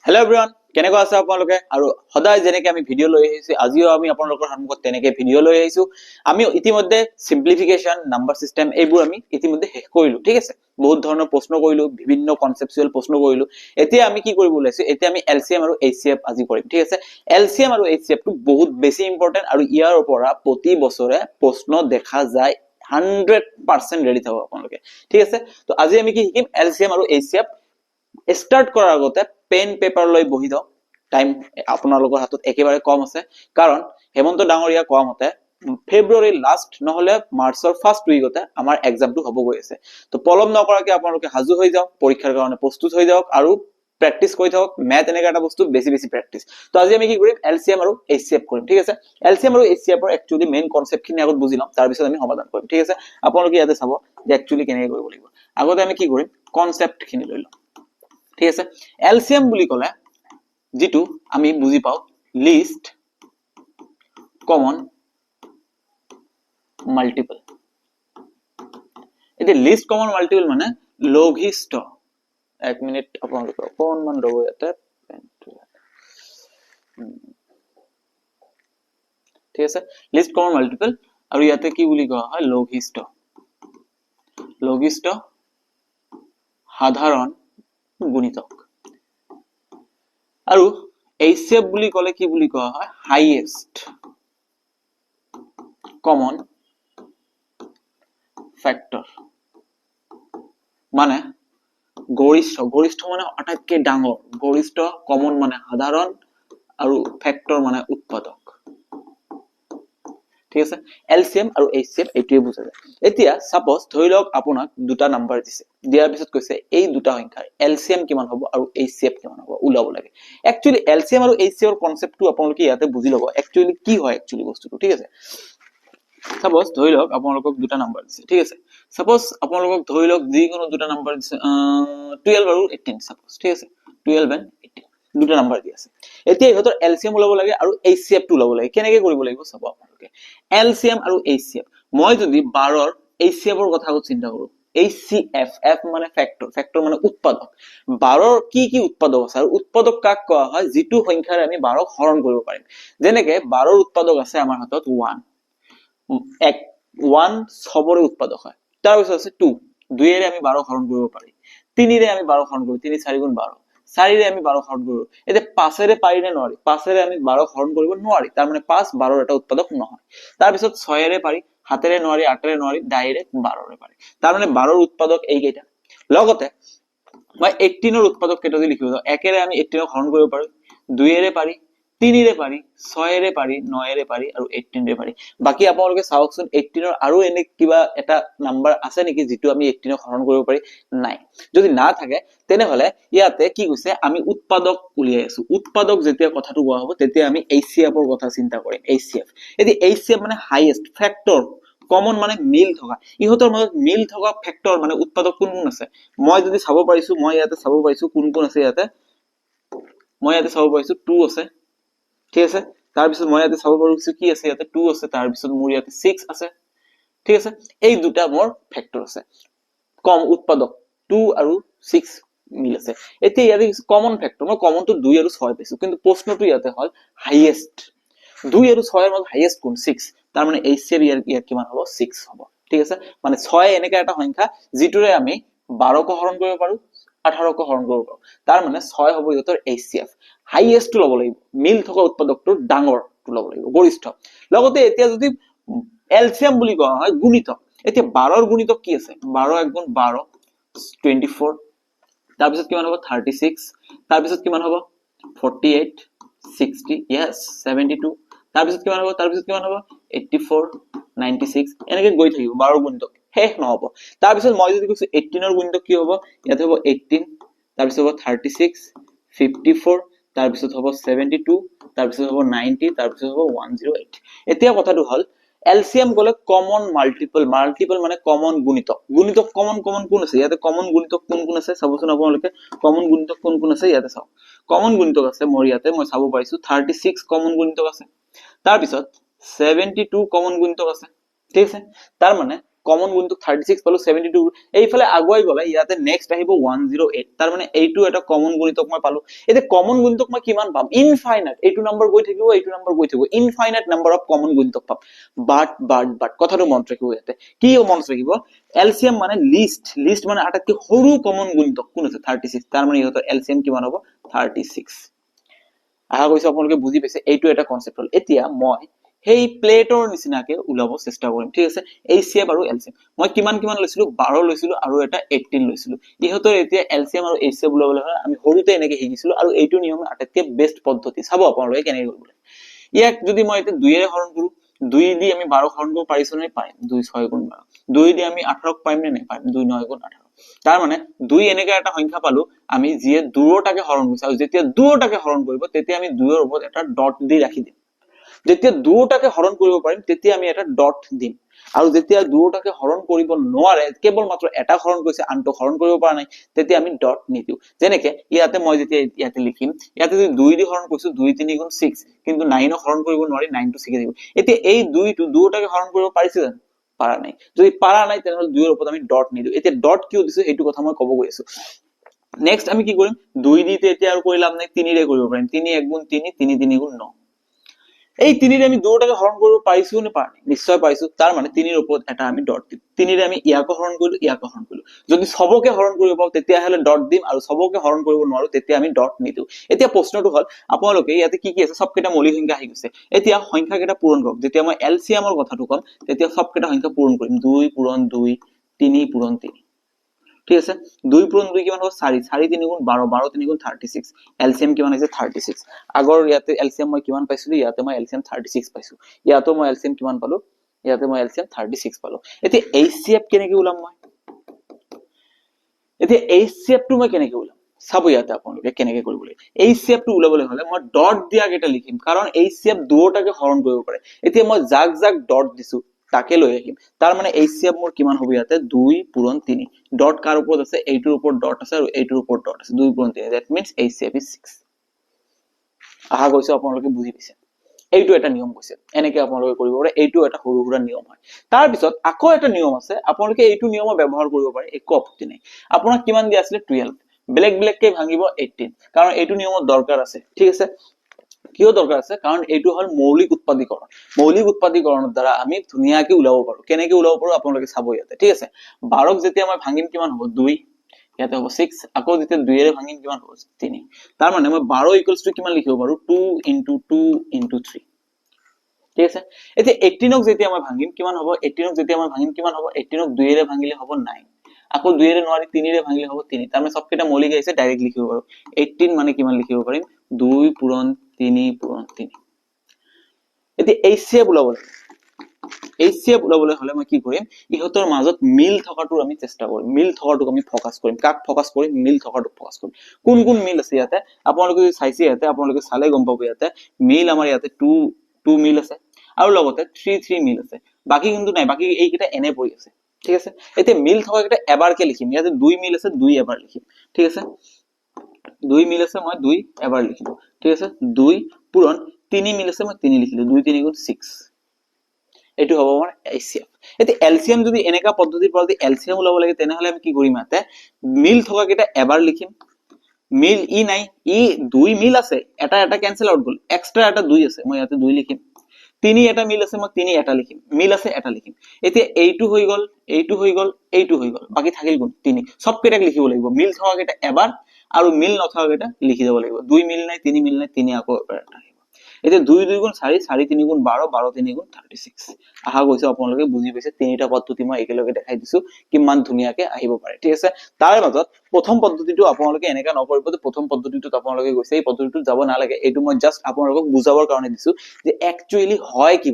Hello everyone, কেনেকৈ আছে আপোনালোকে আৰু সদায় যেনেকৈ আমি ভিডিও লৈ আহিছো আজিও আমি আপোনালোকৰ সন্মুখত তেনেকৈ ভিডিও লৈ আহিছো আমি ইতিমধ্যে সিম্পলিফিকেশন নাম্বাৰ সিস্টেম এইবোৰ আমি ইতিমধ্যে শেষ কৰিলো ঠিক আছে বহুত ধৰণৰ প্ৰশ্ন কৰিলো বিভিন্ন কনসেপচুৱেল প্ৰশ্ন কৰিলো এতিয়া আমি কি কৰিব ওলাইছো এতিয়া আমি এলসিএম আৰু এইচসিএফ আজি কৰিম ঠিক আছে এলসিএম আৰু এইচসিএফ টো বহুত বেছি ইম্পৰ্টেন্ট আৰু ইয়াৰ পৰা প্ৰতি বছৰে প্ৰশ্ন দেখা যায় 100% ৰেডি থাকক আপোনালোকে ঠিক আছে তো আজি আমি কি শিকিম এলসিএম আৰু এইচসিএফ স্টাৰ্ট কৰাৰ আগতে পেন পেপাৰ লৈ বহি দাও টাইম আপোনালোকৰ হাতত একেবাৰে কম আছে কাৰণ হেমন্ত ডাঙৰীয়া কোৱা মতে ফেব্ৰুৱাৰী লাষ্ট নহলে মাৰ্চৰ ফাৰ্স্ট উইকতে আমাৰ এক্সামটো হ'ব গৈ আছে তো পলম নকৰাকৈ আপোনালোকে হাজু হৈ যাওক পৰীক্ষাৰ কাৰণে প্ৰস্তুত হৈ যাওক আৰু প্ৰেক্টিস কৰি থাকক ম্যাথ এনেকা এটা বস্তু বেছি প্ৰেক্টিস তো আজি আমি কি কৰিম এলসিএম আৰু এইচসিএফ কৰিম ঠিক আছে এলসিএম আৰু এইচসিএফৰ একচুয়ালি মেইন কনসেপ্টখিনি আগত বুজি লম তাৰ পিছত আমি সমাধান কৰিম ঠিক আছে আপোনালোকে ইয়াতে চাব যে একচুয়ালি কেনেকৈ কৰিব লাগিব আগতে আমি কি কৰিম কনসেপ্টখিনি লৈ লম ঠিক আছে এলসিএম বুলি কলে যেটো আমি বুজি পাও লিস্ট কমন মাল্টিপল এটি লিস্ট কমন মাল্টিপল মানে লঘিষ্ঠ এক মিনিট আপোনালোকে অকনমান ৰব ইয়াতে ঠিক আছে লিস্ট কমন মাল্টিপল আৰু ইয়াতে কি বুলি কোৱা হয় লঘিষ্ঠ সাধাৰণ গুণিতক আৰু এইচএফ বুলি কলে কি বুলি কোৱা হয় হাইয়েস্ট কমন ফ্যাক্টৰ মানে গৰিষ্ঠ মানে আটাইতকৈ ডাঙৰ গৰিষ্ঠ কমন মানে সাধাৰণ আৰু ফ্যাক্টৰ মানে উৎপাদক ঠিক আছে এলসিএম আৰু এইচসিএফ এইটোৱে বুজা যায় এতিয়া সাপোজ ধৰি লওক আপোনাক দুটা নাম্বাৰ দিছে দিয়াৰ পিছত কৈছে এই দুটা সংখ্যাৰ এলসিএম কিমান হ'ব আৰু এইচসিএফ কিমান হ'ব উলাব লাগে একচুয়ালি এলসিএম আৰু এইচসিএফৰ কনসেপ্টটো আপোনালোকে ইয়াতে বুজি ল'ব একচুয়ালি কি হয় একচুয়ালি বস্তুটো ঠিক আছে সাপোজ ধৰি লওক আপোনালোকক দুটা নাম্বাৰ দিছে ঠিক আছে সাপোজ আপোনালোকক ধৰি লওক যিকোনো দুটা নাম্বাৰ দিছে 12 আৰু 18 সাপোজ ঠিক আছে 12 and 18 দুটা নাম্বাৰ দি আছে এতিয়া ইহতৰ এলসিএম উলাব লাগে আৰু এইচসিএফ টো উলাব লাগে কেনেকৈ কৰিব লাগিব চাব আপোনালোকে এলসিএম আৰু এইচসিএফ মই যদি 12 ৰ এইচসিএফৰ কথা চিন্তা কৰো এইচসিএফ এফ মানে ফ্যাক্টৰ মানে উৎপাদক 12 ৰ কি উৎপাদক আছে আৰু উৎপাদক কাক কোৱা হয় যেটো সংখ্যাৰ আমি 12 ক হৰণ কৰিব পাৰিম যেনেকৈ 12 ৰ উৎপাদক আছে আমাৰ হাতত 1 সবৰে উৎপাদক হয় তাৰ পিছত আছে 2 2 এৰে আমি 12 হৰণ কৰিব পাৰি 3 ৰে আমি 12 হৰণ কৰো 3 4 গুণ 12 4 ৰে আমি 12 হৰণ কৰো এতে 5 এৰে পাৰি নে নোৱাৰি 5 এৰে আমি 12 হৰণ কৰিব নোৱাৰি তাৰ মানে 5 12 ৰ এটা উৎপাদক নহয় তাৰ পিছত 6 এৰে পাৰি 7 এৰে নোৱাৰি 8 এৰে নোৱাৰি ডাইৰেক্ট 12 ৰে পাৰি তাৰ মানে 12 ৰ উৎপাদক এই কেইটা লগতে মই 18 ৰ উৎপাদক কেইটা দি লিখিব 1 এৰে আমি 18 ক হৰণ কৰিব পাৰো 2 এৰে পাৰি 3 এৰে পাৰি 6 এৰে পাৰি 9 এৰে পাৰি আৰু 18 এৰে পাৰি বাকি আপোনালোকে চাওকচোন 18 ৰ আৰু এনে কিবা এটা নাম্বাৰ আছে নেকি যেটো আমি 18 ক হৰণ কৰিব পাৰি নাই যদি না থাকে তেনেহলে ইয়াতে কি কৈছে আমি উৎপাদক উলিয়াই আছো উৎপাদক যেতিয়া কথাটো কোৱা হ'ব তেতিয়া আমি এইচসিএফৰ কথা চিন্তা কৰিম এইচসিএফ এদি এইচসিএফ মানে হাইয়েস্ট ফ্যাক্টৰ কমন মানে মিল থকা ইহতৰ মাজত মিল থকা ফ্যাক্টৰ মানে উৎপাদক কোন আছে মই যদি চাব পাৰিছো মই ইয়াতে চাব পাৰিছো কোন আছে ইয়াতে মই ইয়াতে চাব পাৰিছো 2 আছে ঠিক আছে তাৰ পিছত মই ইয়াতে চাব পাৰিছো কি আছে ইয়াতে 2 আছে তাৰ পিছত মোৰ ইয়াতে 6 আছে ঠিক আছে এই দুটা মোৰ ফ্যাক্টৰ আছে কম উৎপাদক 2 আৰু 6 মিল আছে এতিয়া ইয়াতে কমন ফ্যাক্টৰ মই কমনটো 2 আৰু 6 পাইছো কিন্তু প্ৰশ্নটো ইয়াতে হল হাইয়েস্ট 2 আৰু 6 এর মধ্যে হাইয়েস্ট কোন 6 তার মানে এইচসিএফ ইয়ার কিমান হ'ব 6 হ'ব ঠিক আছে মানে 6 এনেকা এটা সংখ্যা যেটোৰে আমি 12 ক হৰণ কৰিব পাৰো 18 ক হৰণ কৰিব পাৰো তাৰ মানে 6 হ'ব ইহতৰ এইচসিএফ হাইয়েস্ট ল'ব লাগিব মিল থকা উৎপাদকটো ডাঙৰ ল'ব লাগিব গৰিষ্ঠ লগতে এতিয়া যদি এলসিএম বুলি কোৱা হয় গুণিতক এতিয়া 12 ৰ গুণিতক কি আছে 12 1 গুণ 12 24 তাৰ পিছত কিমান হ'ব 36 তাৰ পিছত কিমান হ'ব 48 60 yes 72 তাৰ পিছত কিমান হ'ব 84 96 এনেকৈ গৈ থাকিব 12 ৰ গুণিতক শেষ নহব তাৰ পিছত মই যদি কৈছো 18 ৰ গুণিতক কি হ'ব ইয়াতে হ'ব 18 তাৰ পিছত হ'ব 36 54 তাৰ পিছত হ'ব 72 তাৰ পিছত হ'ব 90 তাৰ পিছত হ'ব 108 এতিয়া কথাটো হল এলসিএম গলে কমন মাল্টিপল মানে কমন গুণিতক কমন কোন আছে ইয়াতে কমন গুণিতক কোন আছে চাবচোন আপোনালোকে কমন গুণিতক কোন আছে ইয়াতে চাও কমন গুণিতক আছে মোৰ ইয়াতে মই চাব পাৰিছো 36 কমন গুণিতক আছে তাৰ পিছত 72 কমন গুণিতক আছে ঠিক আছে তাৰ মানে কমন গুণিতক 36 পালো 72 এইফালে আগুৱাই গলে ইয়াতে নেক্সট আহিব 108 তাৰ মানে এইটো এটা কমন গুণিতক মই পালো এতিয়া কমন গুণিতক মই কিমান পাম ইনফাইনাইট এইটো নম্বৰ গৈ থাকিব এইটো নম্বৰ গৈ থাকিব ইনফাইনাইট নাম্বাৰ অফ কমন গুণিতক পাম বাট কথাটো মনত ৰাখিব ইয়াতে কি মনত ৰাখিব এলসিএম মানে লিষ্ট মানে আটাইতকৈ সৰু কমন গুণিতক কোন আছে 36 তাৰ মানে ইহঁতৰ এলসিএম কিমান হ'ব 36 আহা কৈছে আপোনালোকে বুজি পাইছে এইটো এটা কনসেপ্ট হল এতিয়া মই হেই প্লেটৰ নিচিনাকে উলাব চেষ্টা কৰিম ঠিক আছে এইচএফ আৰু এলসিএম মই কিমান লৈছিলো 12 লৈছিলো আৰু এটা 18 লৈছিলো ইহঁতৰ এতিয়া এলসিএম আৰু এইচএফ উলাবলৈ হয় আমি সৰুতে এনেকে শিকিছিলো আৰু এইটো নিয়ম আটাইতকৈ বেষ্ট পদ্ধতি চাব আপোনালোকে কেনেকৈ কৰিব ইয়াক যদি মই এটা 2 এৰে হৰণ কৰো 2 দি আমি 12 হৰণ কৰিব পাৰিছো নে পাৰিম 2 6 গুণ 12 2 দি আমি 18 পাইম নে নাই পাৰিম 2 9 গুণ 18 তাৰ মানে 2 এনেকা এটা সংখ্যা পালো আমি যিয়ে দুৰটাকে হৰণ কৰিছে আৰু যেতিয়া দুৰটাকে হৰণ কৰিব তেতিয়া আমি দুৰৰ ওপৰত এটা ডট দি ৰাখি দিম যেতিয়া দুটাকে হৰণ কৰিব পাৰিম তেতিয়া আমি এটা ডট দিম আৰু যেতিয়া দুটাকে হৰণ কৰিব নোৱাৰে কেৱল মাত্ৰ এটা হৰণ কৰিছে আনটো হৰণ কৰিব পৰা নাই তেতিয়া আমি ডট নিদিও যেনেকৈ ইয়াতে মই যেতিয়া ইয়াতে লিখিম ইয়াতে যদি 2 দি হৰণ কৰিছো 2 3 গুণ 6 কিন্তু 9 হৰণ কৰিব নোৱাৰি 9 টো শিকি দিব এতিয়া এই 2 টো দুটাকে হৰণ কৰিব পাৰিছে জানো পাৰা নাই যদি পাৰা নাই তেনেহলে 2 ৰ ওপৰত আমি ডট নিদিও এতিয়া ডট কিয় দিছো এইটো কথা মই ক'ব গৈ আছো নেক্সট আমি কি কৰিম 2 দি এতিয়া আৰু কৰি লাভ নাই 3 ৰে কৰিব পাৰিম 3 1 গুণ 3 3 3 গুণ 9 এই 3 ৰে আমি দুটাকে হৰণ কৰিব পাৰিছো নে পাৰা নাই নিশ্চয় পাৰিছো তাৰ মানে 3 ৰ ওপৰত এটা আমি ডট দিম 3 ৰে আমি ইয়াকো হৰণ কৰিলো যদি সবকে হৰণ কৰিব পাও তেতিয়া হলে ডট দিম আৰু সবকে হৰণ কৰিব নোৱাৰো তেতিয়া আমি ডট নিদিও এতিয়া প্ৰশ্নটো হল আপোনালোকে ইয়াতে কি আছে সবকেটা মৌলিক সংখ্যা আহি গৈছে এতিয়া সংখ্যা কেটা পূৰণ কৰক যেতিয়া মই এলসিএমৰ কথাটো কম তেতিয়া সবকেটা সংখ্যা পূৰণ কৰিম 2 পূৰণ 2 3 পূৰণ 3 ঠিক আছে 2 পূৰণ 2 কিমান হ'ব 4 4 3 গুণ 12 12 3 গুণ 36 এলসিএম কিমান আছে 36 আগৰ ইয়াতে এলসিএম মই কিমান পাইছিলো ইয়াতে মই এলসিএম 36 পাইছো ইয়াতো মই এলসিএম কিমান পালো ইয়াতে মই এলসিএম 36 পালো এতিয়া এইচসিএফ কেনেকৈ উলাম মই এতিয়া এইচসিএফ টো মই কেনেকৈ উলাম চাব ইয়াতে আপোনালোকে কেনেকৈ কৰিব লাগে এইচসিএফ টো উলাবলৈ হলে মই ডট দিয়া কেটা লিখিম কাৰণ এইচসিএফ দুটাকে হৰণ কৰিব পাৰে এতিয়া মই জাক ডট দিছো তাকে লৈ আহিম তাৰ মানে এইচসিএফ মোৰ কিমান হ'ব ইয়াতে 2 পূৰণ 3 ডট কাৰ ওপৰত আছে এইটোৰ ওপৰত ডট আছে আৰু এইটোৰ ওপৰত ডট আছে 2 পূৰণ 3 দ্যাট মিন্স এইচসিএফ ইজ 6 আহা গৈছে আপোনালোকে বুজি পাইছে এইটো এটা নিয়ম কৈছে এনেকৈ আপোনালোকে কৰিব পাৰে এইটো এটা সৰু সুৰা নিয়ম হয় তাৰ পিছত আকৌ এটা নিয়ম আছে আপোনালোকে এইটো নিয়ম ব্যৱহাৰ কৰিব পাৰে একো আপত্তি নাই আপোনাক কিমান দিয়া আছিল 12 বেলেগ কে ভাঙিব 18 কাৰণ এইটো নিয়মত দৰকাৰ আছে ঠিক আছে কিয় দৰকাৰ আছে কাৰণ এইটো হল মৌলিক উৎপাদীকৰণৰ দ্বাৰা আমি ধুনিয়াকে উলাব পাৰো কেনেকৈ উলাব পাৰো আপোনালোকে চাব ইয়াতে ঠিক আছে 12 ক যেতিয়া মই ভাঙিম কিমান হ'ব 2 ইয়াতে হ'ব 6 আকৌ যেতিয়া 2 এৰে ভাঙিম কিমান হ'ব 3 তাৰ মানে মই 12 ইকুৱেলছ টু কিমান লিখিব পাৰো 2 * 3 ঠিক আছে এতিয়া 18 ক যেতিয়া মই ভাঙিম কিমান হ'ব 18 ক যেতিয়া মই ভাঙিম কিমান হ'ব 18 ক 2 এৰে ভাঙিলে হ'ব 9 আকৌ 2 এৰে নোৱাৰি 3 এৰে ভাঙিলে হ'ব 3 তাৰ মানে সবকেটা মৌলিক আছে ডাইৰেক্ট লিখিব পাৰো 18 মানে কিমান লিখিব পাৰিম 2 পূৰণ 3 পূৰণ 3 এতিয়া এইচসিএফ উলাবলৈ হলে মই কি কৰিম ইহঁতৰ মাজত মিল থকাটো আমি চেষ্টা কৰিম মিল থকাটো আমি ফোকাস কৰিম কাক ফোকাস কৰিম মিল থকাটো ফোকাস কৰিম কোন মিল আছে ইয়াতে আপোনালোকে যদি চাইছে ইয়াতে আপোনালোকে চালে গম পাব ইয়াতে মিল আমাৰ ইয়াতে 2 মিল আছে আৰু লগতে 3 মিল আছে বাকি কিন্তু নাই বাকি এইকেইটা এনে পৰি আছে ঠিক আছে এতিয়া মিল থকা কেইটা এবাৰকে লিখিম ইয়াতে 2 মিল আছে 2 এবাৰ লিখিম ঠিক আছে 2 মিল আছে মই 2 এবাৰ লিখিলো ঠিক আছে 2 পূৰণ 3 মিল আছে মই 3 লিখিলো 2 3 গুণ 6 এটো হ'ব আমাৰ এইচসিএফ এতিয়া এলসিএম যদি এনেকা পদ্ধতিৰ পৰা এলসিএম উলাব লাগে তেনেহলে আমি কি কৰিম ইয়াতে মিল থকা কেটা এবাৰ লিখিম মিল ই নাই ই 2 মিল আছে এটা ক্যান্সেল আউট গল এক্সট্ৰা এটা 2 আছে মই ইয়াতে 2 লিখিম 3 এটা মিল আছে মই 3 এটা লিখিম মিল আছে এটা লিখিম এতিয়া এইটো হৈ গল এইটো হৈ গল এইটো হৈ গল বাকি থাকিল গুণ 3 সব কেটাক লিখিব লাগিব মিল থকা কেটা এবাৰ আৰু মিল নথকা কেটা লিখি যাব লাগিব 2 মিল নাই 3 মিল নাই 3 আকৌ এটা এতিয়া 2 2 গুণ 4 4 3 গুণ 12 12 3 গুণ 36 আহা গৈছে আপোনালোকে বুজি পাইছে তিনিটা পদ্ধতি মই একেলগে দেখাই দিছো কিমান ধুনিয়াকে আহিব পাৰে ঠিক আছে তাৰ মাজত প্ৰথম পদ্ধতিটো আপোনালোকে এনেকা নকৰিব যে প্ৰথম পদ্ধতিটো আপোনালোকে গৈছে এই পদ্ধতিটো যাব নালাগে এইটো মই জাস্ট আপোনালোকক বুজাবৰ কাৰণে দিছো যে একচুয়ালি হয় কি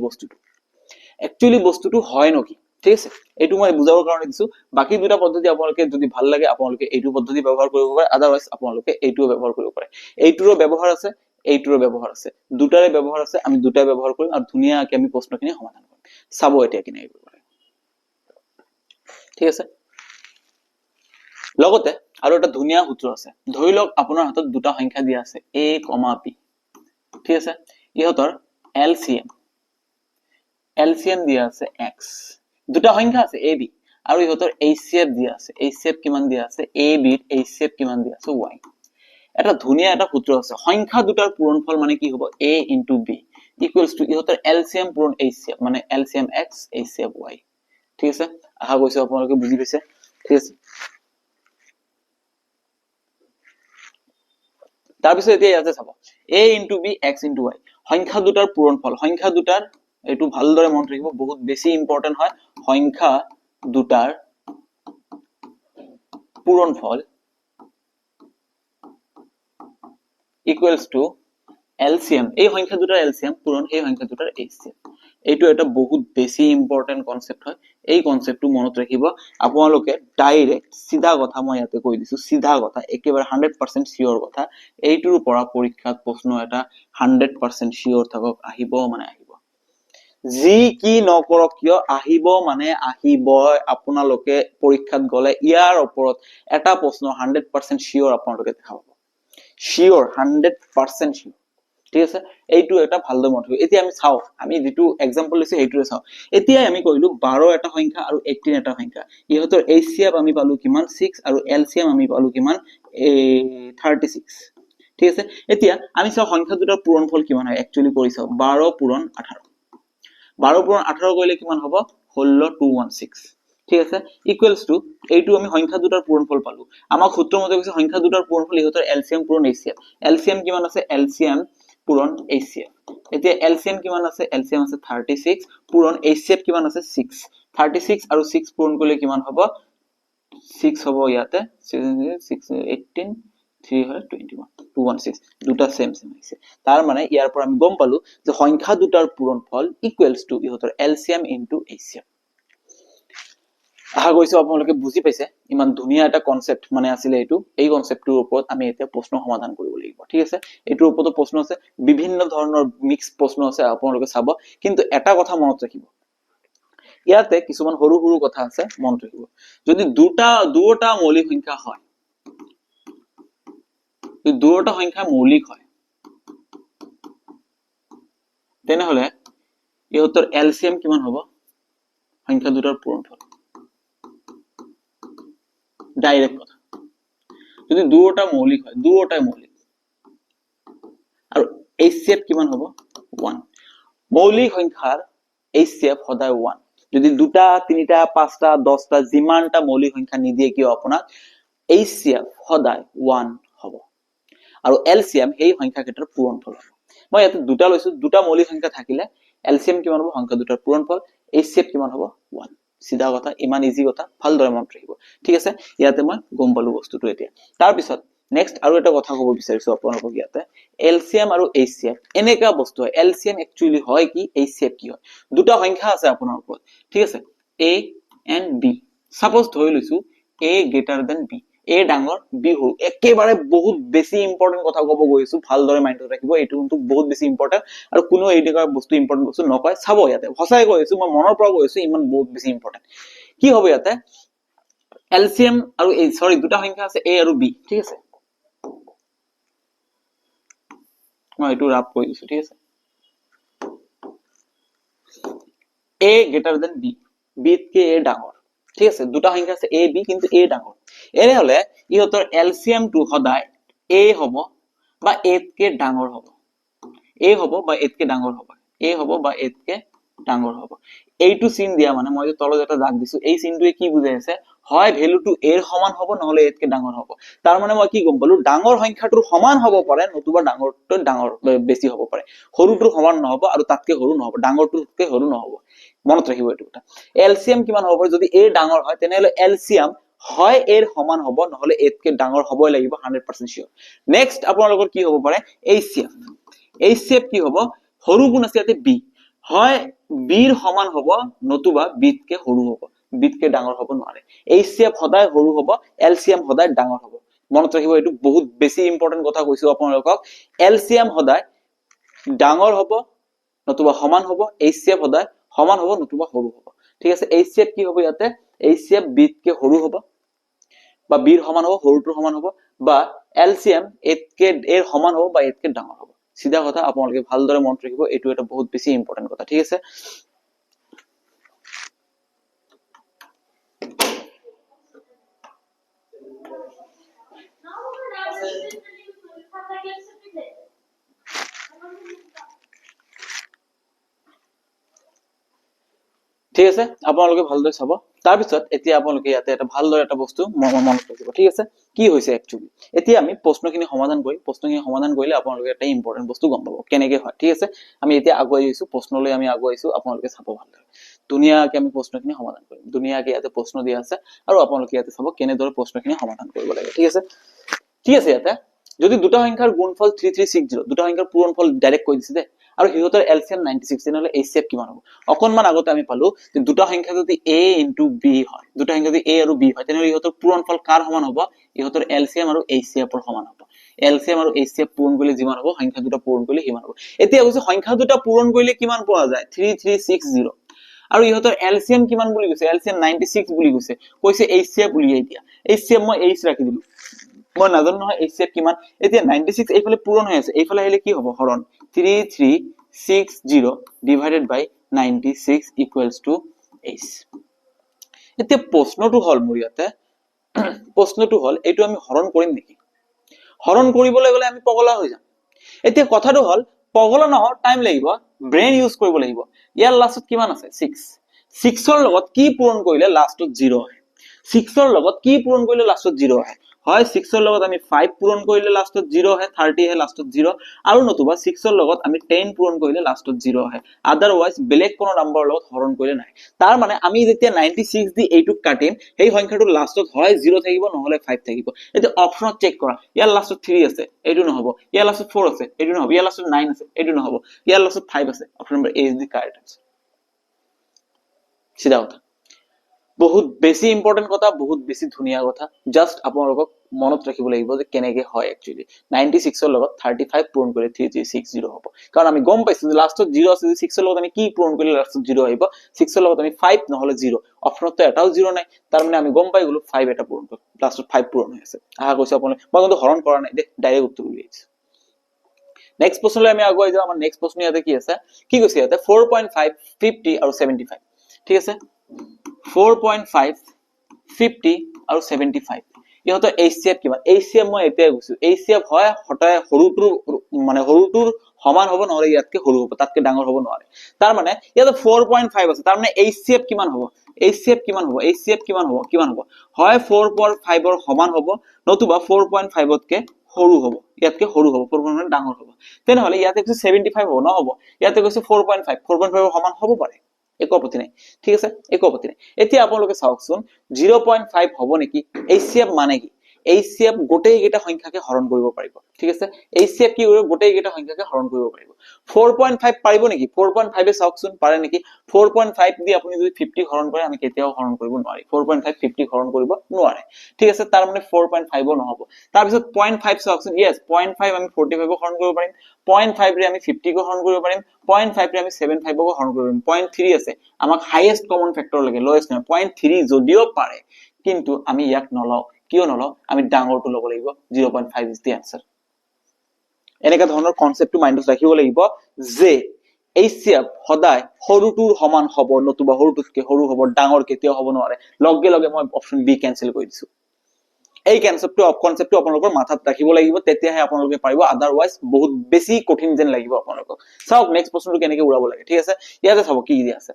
বস্তুটো হয় নকি ঠিক আছে এইটো মই বুজাবৰ কাৰণে দিছো বাকি দুটা পদ্ধতি আপোনালোকে যদি ভাল লাগে আপোনালোকে এইটো পদ্ধতি ব্যৱহাৰ কৰিব পাৰে আদাৰৱাইজ আপোনালোকে এইটো ব্যৱহাৰ কৰিব পাৰে এইটোৰো ব্যৱহাৰ আছে এইটোৰো ব্যৱহাৰ আছে দুটাৰে ব্যৱহাৰ আছে আমি দুটাই ব্যৱহাৰ কৰিম আৰু ধুনিয়াকে আমি প্ৰশ্নখিনি সমাধান কৰিম চাব এতিয়া কিনে কৰিব পাৰে ঠিক আছে লগতে আৰু এটা ধুনিয়া সূত্ৰ আছে ধৰি লওক আপোনাৰ হাতত দুটা সংখ্যা দিয়া আছে a, b ঠিক আছে ইহঁতৰ এলসিএম দিয়া আছে x দুটা সংখ্যা আছে a b আৰু ইহঁতৰ HCF দিয়া আছে HCF কিমান দিয়া আছে a b ৰ HCF কিমান দিয়া আছে y এটা ধুনীয়া এটা সূত্ৰ আছে সংখ্যা দুটাৰ পূৰণফল মানে কি হ'ব a into b equals to ইহঁতৰ LCM পূৰণ HCF মানে LCM x HCF y ঠিক আছে আশা কৰিছো আপোনালোকে বুজি পাইছে ঠিক আছে তাৰ পিছত এতিয়া ইয়াতে চাব a into b x into y সংখ্যা দুটাৰ পূৰণফল সংখ্যা দুটাৰ এটো ভালদৰে মনত ৰাখিব বহুত বেছি ইম্পৰ্টেন্ট হয় সংখ্যা দুটাৰ পূৰণফল equals to LCM এই সংখ্যা দুটাৰ LCM পূৰণ এই সংখ্যা দুটাৰ HCF এইটো এটা বহুত বেছি ইম্পৰ্টেন্ট কনসেপ্ট হয় এই কনসেপ্টটো মনত ৰাখিব আপোনালোকে ডাইৰেক্ট সিধা কথা মই ইয়াতে কৈ দিছো সিধা কথা একেবাৰে 100% শিওৰ কথা এইটোৰ পৰা পৰীক্ষাত প্ৰশ্ন এটা 100% শিওৰ থাকক আহিব মানে আহিব যি কি নকৰক কিয় আহিব মানে আহিব আপোনালোকে পৰীক্ষাত গলে ইয়াৰ ওপৰত এটা প্ৰশ্ন 100% শিওৰ আপোনালোকে দেখাব শিওৰ 100% শিওৰ ঠিক আছে এইটো এটা ভালদৰে মনত ৰাখিব এতিয়া আমি চাও আমি যেটো एग्जांपल লৈছে এইটোৰে চাও এতিয়া আমি কইলো 12 এটা সংখ্যা আৰু 18 এটা সংখ্যা ইহঁতৰ HCF আমি পালো কিমান 6 আৰু LCM আমি পালো কিমান 36 ঠিক আছে এতিয়া আমি চাও সংখ্যা দুটাৰ পূৰণফল কিমান হয় একচুয়ালি কৰি চাও 12 পূৰণ 18 12 পূৰণ 18 কৰিলে কিমান হ'ব 16216 ঠিক আছে ইকুৱেলস টু এইটো আমি সংখ্যা দুটাৰ পূৰণফল পালো আমাক সূত্ৰ মতে কৈছে সংখ্যা দুটাৰ পূৰণফল ইহঁতৰ LCM পূৰণ HCF LCM কিমান আছে LCM পূৰণ HCF এতিয়া LCM কিমান আছে LCM আছে 36 পূৰণ HCF কিমান আছে 6 36 আৰু 6 পূৰণ কৰিলে কিমান হ'ব 6 হ'ব ইয়াতে 6 18 3 হয় 21 216 দুটা সেম আছে তাৰ মানে ইয়াৰ পৰা আমি গম পালো যে সংখ্যা দুটাৰ পূৰণফল ইকুৱেলস টু ইহঁতৰ LCM into HCF আশা কৰিছো আপোনালোকে বুজি পাইছে ইমান ধুনীয়া এটা কনসেপ্ট মানে আছিল এইটো এই কনসেপ্টৰ ওপৰত আমি এতিয়া প্ৰশ্ন সমাধান কৰিব লাগিব ঠিক আছে এইটোৰ ওপৰত প্ৰশ্ন আছে বিভিন্ন ধৰণৰ মিক্স প্ৰশ্ন আছে আপোনালোকে চাব কিন্তু এটা কথা মনত ৰাখিব ইয়াতে কিছুমান সৰু সৰু কথা আছে মনত ৰাখিব যদি দুটা মৌলিক সংখ্যা হয় যদি দুটা সংখ্যা মৌলিক হয় তেনেহলে ইহঁতৰ LCM কিমান হ'ব সংখ্যা দুটাৰ পূৰণফল ডাইৰেক্ট কথা যদি দুটা মৌলিক হয় দুটাই মৌলিক আৰু HCF কিমান হ'ব 1 মৌলিক সংখ্যাৰ HCF সদায় 1 যদি দুটা তিনিটা পাঁচটা 10টা যিমানটা মৌলিক সংখ্যা নিদিয়ে কিয় আপোনাক HCF সদায় 1 হ'ব আৰু LCM এই সংখ্যা কেইটাৰ পূৰণফল হ'ব মই ইয়াতে দুটা লৈছো দুটা মৌলিক সংখ্যা থাকিলে LCM কিমান হ'ব সংখ্যা দুটাৰ পূৰণফল HCF কিমান হ'ব 1 সিধা কথা ইমান ইজি কথা ভালদৰে মনত ৰাখিব ঠিক আছে ইয়াতে মই গম পালো বস্তুটো এতিয়া তাৰ পিছত নেক্সট আৰু এটা কথা ক'ব বিচাৰিছো আপোনালোকক ইয়াতে LCM আৰু HCF এনেকা বস্তু হয় LCM একচুয়ালি হয় কি HCF কি হয় দুটা সংখ্যা আছে আপোনাৰ ওপৰত ঠিক আছে A and B সাপোজ ধৰি লৈছো A greater than B A ডাঙৰ B সৰু একেবাৰে বহুত বেছি ইম্পৰ্টেন্ট কথা ক'ব গৈছো ভালদৰে মাইন্ডত ৰাখিব এইটো কিন্তু বহুত বেছি ইম্পৰ্টেন্ট আৰু কোনো এইটা বস্তু ইম্পৰ্টেন্ট বস্তু নকয় চাব ইয়াতে হসাই কৈছো মই মনৰ পৰা কৈছো ইমান বহুত বেছি ইম্পৰ্টেন্ট কি হ'ব ইয়াতে LCM আৰু সৰি দুটা সংখ্যা আছে A আৰু B ঠিক আছে মই এইটো ৰাপ কৰি দিছো ঠিক আছে A greater than B B K A ডাঙৰ ঠিক আছে দুটা সংখ্যা আছে A B কিন্তু A ডাঙৰ এনে হলে ইহঁতৰ LCM টো সদায় A হ'ব বা A কে ডাঙৰ হ'ব A হ'ব বা A কে ডাঙৰ হ'ব A হ'ব বা A কে ডাঙৰ হ'ব এইটো চিন দিয়া মানে মই যে তলত এটা দাগ দিছো এই চিনটোৱে কি বুজাইছে হয় ভ্যালুটো A ৰ সমান হ'ব নহলে A কে ডাঙৰ হ'ব তাৰ মানে মই কি গম পালো ডাঙৰ সংখ্যাটোৰ সমান হ'ব পাৰে নতুবা ডাঙৰটো ডাঙৰ বেছি হ'ব পাৰে সৰুটোৰ সমান নহব আৰু তাতকে সৰু নহব ডাঙৰটোতকে সৰু নহব মনত ৰাখিব এইটো কথা LCM কিমান হ'ব যদি A ডাঙৰ হয় তেনেহলে LCM হয় A ৰ সমান হ'ব নহলে A কে ডাঙৰ হ'বই লাগিব 100% শিওৰ নেক্সট আপোনালোকৰ কি হ'ব পাৰে HCF HCF কি হ'ব সৰু গুণ আছে ইয়াতে B হয় B ৰ সমান হ'ব নতুবা B কে সৰু হ'ব B কে ডাঙৰ হ'ব নোৱাৰে HCF সদায় সৰু হ'ব LCM সদায় ডাঙৰ হ'ব মনত ৰাখিব এইটো বহুত বেছি ইম্পৰ্টেন্ট কথা কৈছো আপোনালোকক LCM সদায় ডাঙৰ হ'ব নতুবা সমান হ'ব HCF সদায় সমান হ'ব নতুবা সৰু হ'ব ঠিক আছে HCF কি হ'ব ইয়াতে HCF B কে সৰু হ'ব বা B ৰ সমান হ'ব সৰুটোৰ সমান হ'ব বা LCM A কে এৰ সমান হ'ব বা A কে ডাঙৰ হ'ব সিধা কথা আপোনালোকে ভালদৰে মনত ৰাখিব এইটো এটা বহুত বেছি ইম্পৰ্টেন্ট কথা ঠিক আছে ঠিক আছে, আপোনালোকে ভালদৰে চাব। তাৰপিছত এতিয়া আপোনালোকে ইয়াতে এটা ভালদৰে এটা বস্তু মনত ৰাখিব, ঠিক আছে? কি হৈছে একচুৱেলি, এতিয়া আমি প্ৰশ্নখিনি সমাধান কৰিম। প্ৰশ্নখিনি সমাধান কৰিলে আপোনালোকে এটা ইম্পৰ্টেণ্ট বস্তু গম পাব কেনেকে হয়, ঠিক আছে? আমি এতিয়া আগুৱাই আহিছো, প্ৰশ্নলৈ আমি আগুৱাই আহিছো, আপোনালোকে চাব ভালদৰে। ধুনীয়াকে আমি প্ৰশ্নখিনি সমাধান কৰিম। ধুনীয়াকে ইয়াতে প্ৰশ্ন দিয়া আছে আৰু আপোনালোকে ইয়াতে চাব কেনেদৰে প্ৰশ্নখিনি সমাধান কৰিব লাগে, ঠিক আছে? ঠিক আছে, ইয়াতে যদি দুটা সংখ্যাৰ গুণফল 3360, দুটা সংখ্যাৰ পূৰণফল ডাইৰেক্ট কৈ দিছে দে, আৰু সিহঁতৰ এলচিএম 96, তেনেহলে এইচচিএফ কিমান হ'ব? অকনমান আগতে আমি পালো যে দুটা সংখ্যা যদি a ইনটু b হয়, দুটা সংখ্যা যদি a আৰু b হয়, তেনেহলে ইহঁতৰ পূৰণফল কাৰ সমান হ'ব? ইহঁতৰ এলচিএম আৰু এইচচিএফৰ সমান হ'ব। এলচিএম আৰু এইচচিএফ পূৰণ কৰিলে যিমান হ'ব, সংখ্যা দুটা পূৰণ কৰিলে সিমান হ'ব। এতিয়া কৈছে সংখ্যা দুটা পূৰণ কৰিলে কিমান পোৱা যায়? 3360, আৰু ইহঁতৰ এলচিএম কিমান বুলি কৈছে? এলচিএম 96 বুলি কৈছে। কৈছে এইচচিএফ উলিয়াই দিয়া। এইচচিএফ মই এইচ ৰাখি দিলো, মই নাজানো নহয় এইচচিএফ কিমান। এতিয়া 96 এইফালে পূৰণ হৈ আছে, এইফালে আহিলে কি হ'ব? হৰণ। 3360 divided by 96 equals to H. এতিয়া প্ৰশ্নটো হল মোৰ ইয়াতে, প্ৰশ্নটো হল এইটো আমি হৰণ কৰিম নেকি? হৰণ কৰিবলৈ গলে আমি পগলা হৈ যাম। এতিয়া কথাটো হল পগলা নহও, টাইম লাগিব, ব্ৰেইন ইউজ কৰিব লাগিব। ইয়াৰ লাষ্টত কিমান আছে? 6। 6ৰ লগত কি পূৰণ কৰিলে লাষ্টত 0 আহে? 6ৰ লগত কি পূৰণ কৰিলে লাষ্টত 0 আহে? হয় 6ৰ লগত আমি 5 পূৰণ কৰিলে লাষ্টত 0 আহে, 30 আহে লাষ্টত 0, আৰু নতুবা 6ৰ লগত আমি 10 পূৰণ কৰিলে লাষ্টত 0 আহে। আদাৰৱাইজ বেলেগ কোনো নাম্বাৰৰ লগত হৰণ কৰিলে নাই। তাৰ মানে আমি যেতিয়া 96 দি এইটোক কাটিম, সেই সংখ্যাটো লাষ্টত হয় 0 থাকিব, নহলে 5 থাকিব। এতিয়া অপচনত চেক কৰা, ইয়াৰ লাষ্টত 3 আছে, এইটো নহব। ইয়াৰ লাষ্টত 4 আছে, এইটো নহব। ইয়াৰ লাষ্টত 9 আছে, এইটো নহব। ইয়াৰ লাষ্টত 5 আছে, option number A is the correct answer. সিধা কথা, বহুত বেছি ইম্পৰ্টেন্ট কথা, বহুত বেছি ধুনীয়া কথা। জাস্ট আপোনালোকক মনত ৰাখিব লাগিব যে কেনেকে হয় একচুৱেলি। 96ৰ লগত 35 পূৰণ কৰিলে 3360 হ'ব। কাৰণ আমি গম পাইছো যে লাষ্টত 0 আছে, 6ৰ লগত আমি কি পূৰণ কৰিলে লাষ্টত 0 আহিব? 6ৰ লগত আমি 5 নহলে 0, অপচনতটো এটাও 0 নাই, তাৰ মানে আমি গম পাই গলো 5 এটা পূৰণ কৰিম, লাষ্টত 5 পূৰণ হৈ আছে। আশা কৰিছো আপোনালোকে, মই কিন্তু হৰণ কৰা নাই, ডাইৰেক্ট উত্তৰ উলিয়াইছো। নেক্সট প্ৰশ্নলৈ আমি আগুৱাই যাওঁ। আমাৰ নেক্সট প্ৰশ্ন ইয়াতে কি আছে? কি কৈছে ইয়াতে? 4.5, 50 আৰু 75, ঠিক আছে? 4.5, 50 আৰু 75, ইহঁতৰ এইচচিএফ কিমান? এইচচিএফ মই এতিয়াই কৈছো, এইচচিএফ হয় হঠাৎ সৰুটোৰ মানে সৰুটোৰ সমান হ'ব, নহলে ইয়াতকে সৰু হ'ব, তাতকে ডাঙৰ হ'ব নোৱাৰে। তাৰ মানে ইয়াতে 4.5 আছে, তাৰ মানে এইচচিএফ কিমান হ'ব? এইচচিএফ কিমান হ'ব? এইচচিএফ কিমান হ'ব? কিমান হ'ব? হয় 4.5ৰ সমান হ'ব, নতুবা 4.5তকে সৰু হ'ব, ইয়াতকে সৰু হ'ব, 4.5 ডাঙৰ হ'ব। তেনেহলে ইয়াতে কৈছে 75 হ'ব, নহব। ইয়াতে কৈছে 4.5, 4.5ৰ সমান হ'ব পাৰে, একো আপত্তি নাই, ঠিক আছে? একো আপত্তি নাই। এতিয়া আপোনালোকে চাওকচোন 0.5 হ'ব নেকি? এইচচিএফ মানে কি? এইচচিএফ গোটেই কেইটা সংখ্যাকে হৰণ কৰিব পাৰিব, ঠিক আছে? এইচচিএফ কি কৰিব? গোটেই কেইটা সংখ্যাকে হৰণ কৰিব পাৰিব। 4.5 পাৰিব নেকি? 4.5 চাওকচোন পাৰে নেকি? 4.5 দি আপুনি যদি 50 হৰণ কৰে, আমি কেতিয়াও হৰণ কৰিব নোৱাৰি। 4.5 50 হৰণ কৰিব নোৱাৰে, ঠিক আছে? তাৰ মানে 4.5 নহব। তাৰপিছত 0.5 চাওকচোন, ইয়েস 0.5 আমি 45 হৰণ কৰিব পাৰিম, 0.5 ৰে আমি 50 কো হৰণ কৰিব পাৰিম, 0.5 ৰে আমি 75 কো হৰণ কৰিব পাৰিম। 0.3 আছে, আমাক হাইয়েস্ট কমন ফেক্টৰ লাগে, লোৱেষ্ট নহয়। 0.3 যদিও পাৰে, কিন্তু আমি ইয়াক নলও। কিয় নলও? আমি ডাঙৰটো ল'ব লাগিব। 0.5 ইজ দি আনসাৰ। এনেকা ধৰণৰ কনসেপ্টটো মাইন্ডত ৰাখিব লাগিব যে এইচচিএফ সদায় সৰুটোৰ সমান হ'ব, নতুবা সৰুটোতকে সৰু হ'ব, ডাঙৰ কেতিয়াও হ'ব নোৱাৰে। লগে লগে মই অপচন বি কেনসেল কৰি দিছো। এই কনসেপ্টটো আপোনালোকৰ মাথাত ৰাখিব লাগিব, তেতিয়াহে আপোনালোকে পাৰিব, আদাৰৱাইজ বহুত বেছি কঠিন যেন লাগিব আপোনালোকক। চাওক নেক্সট প্ৰশ্নটো কেনেকে উৰাব লাগে, ঠিক আছে? ইয়াতে চাব কি দিয়া আছে।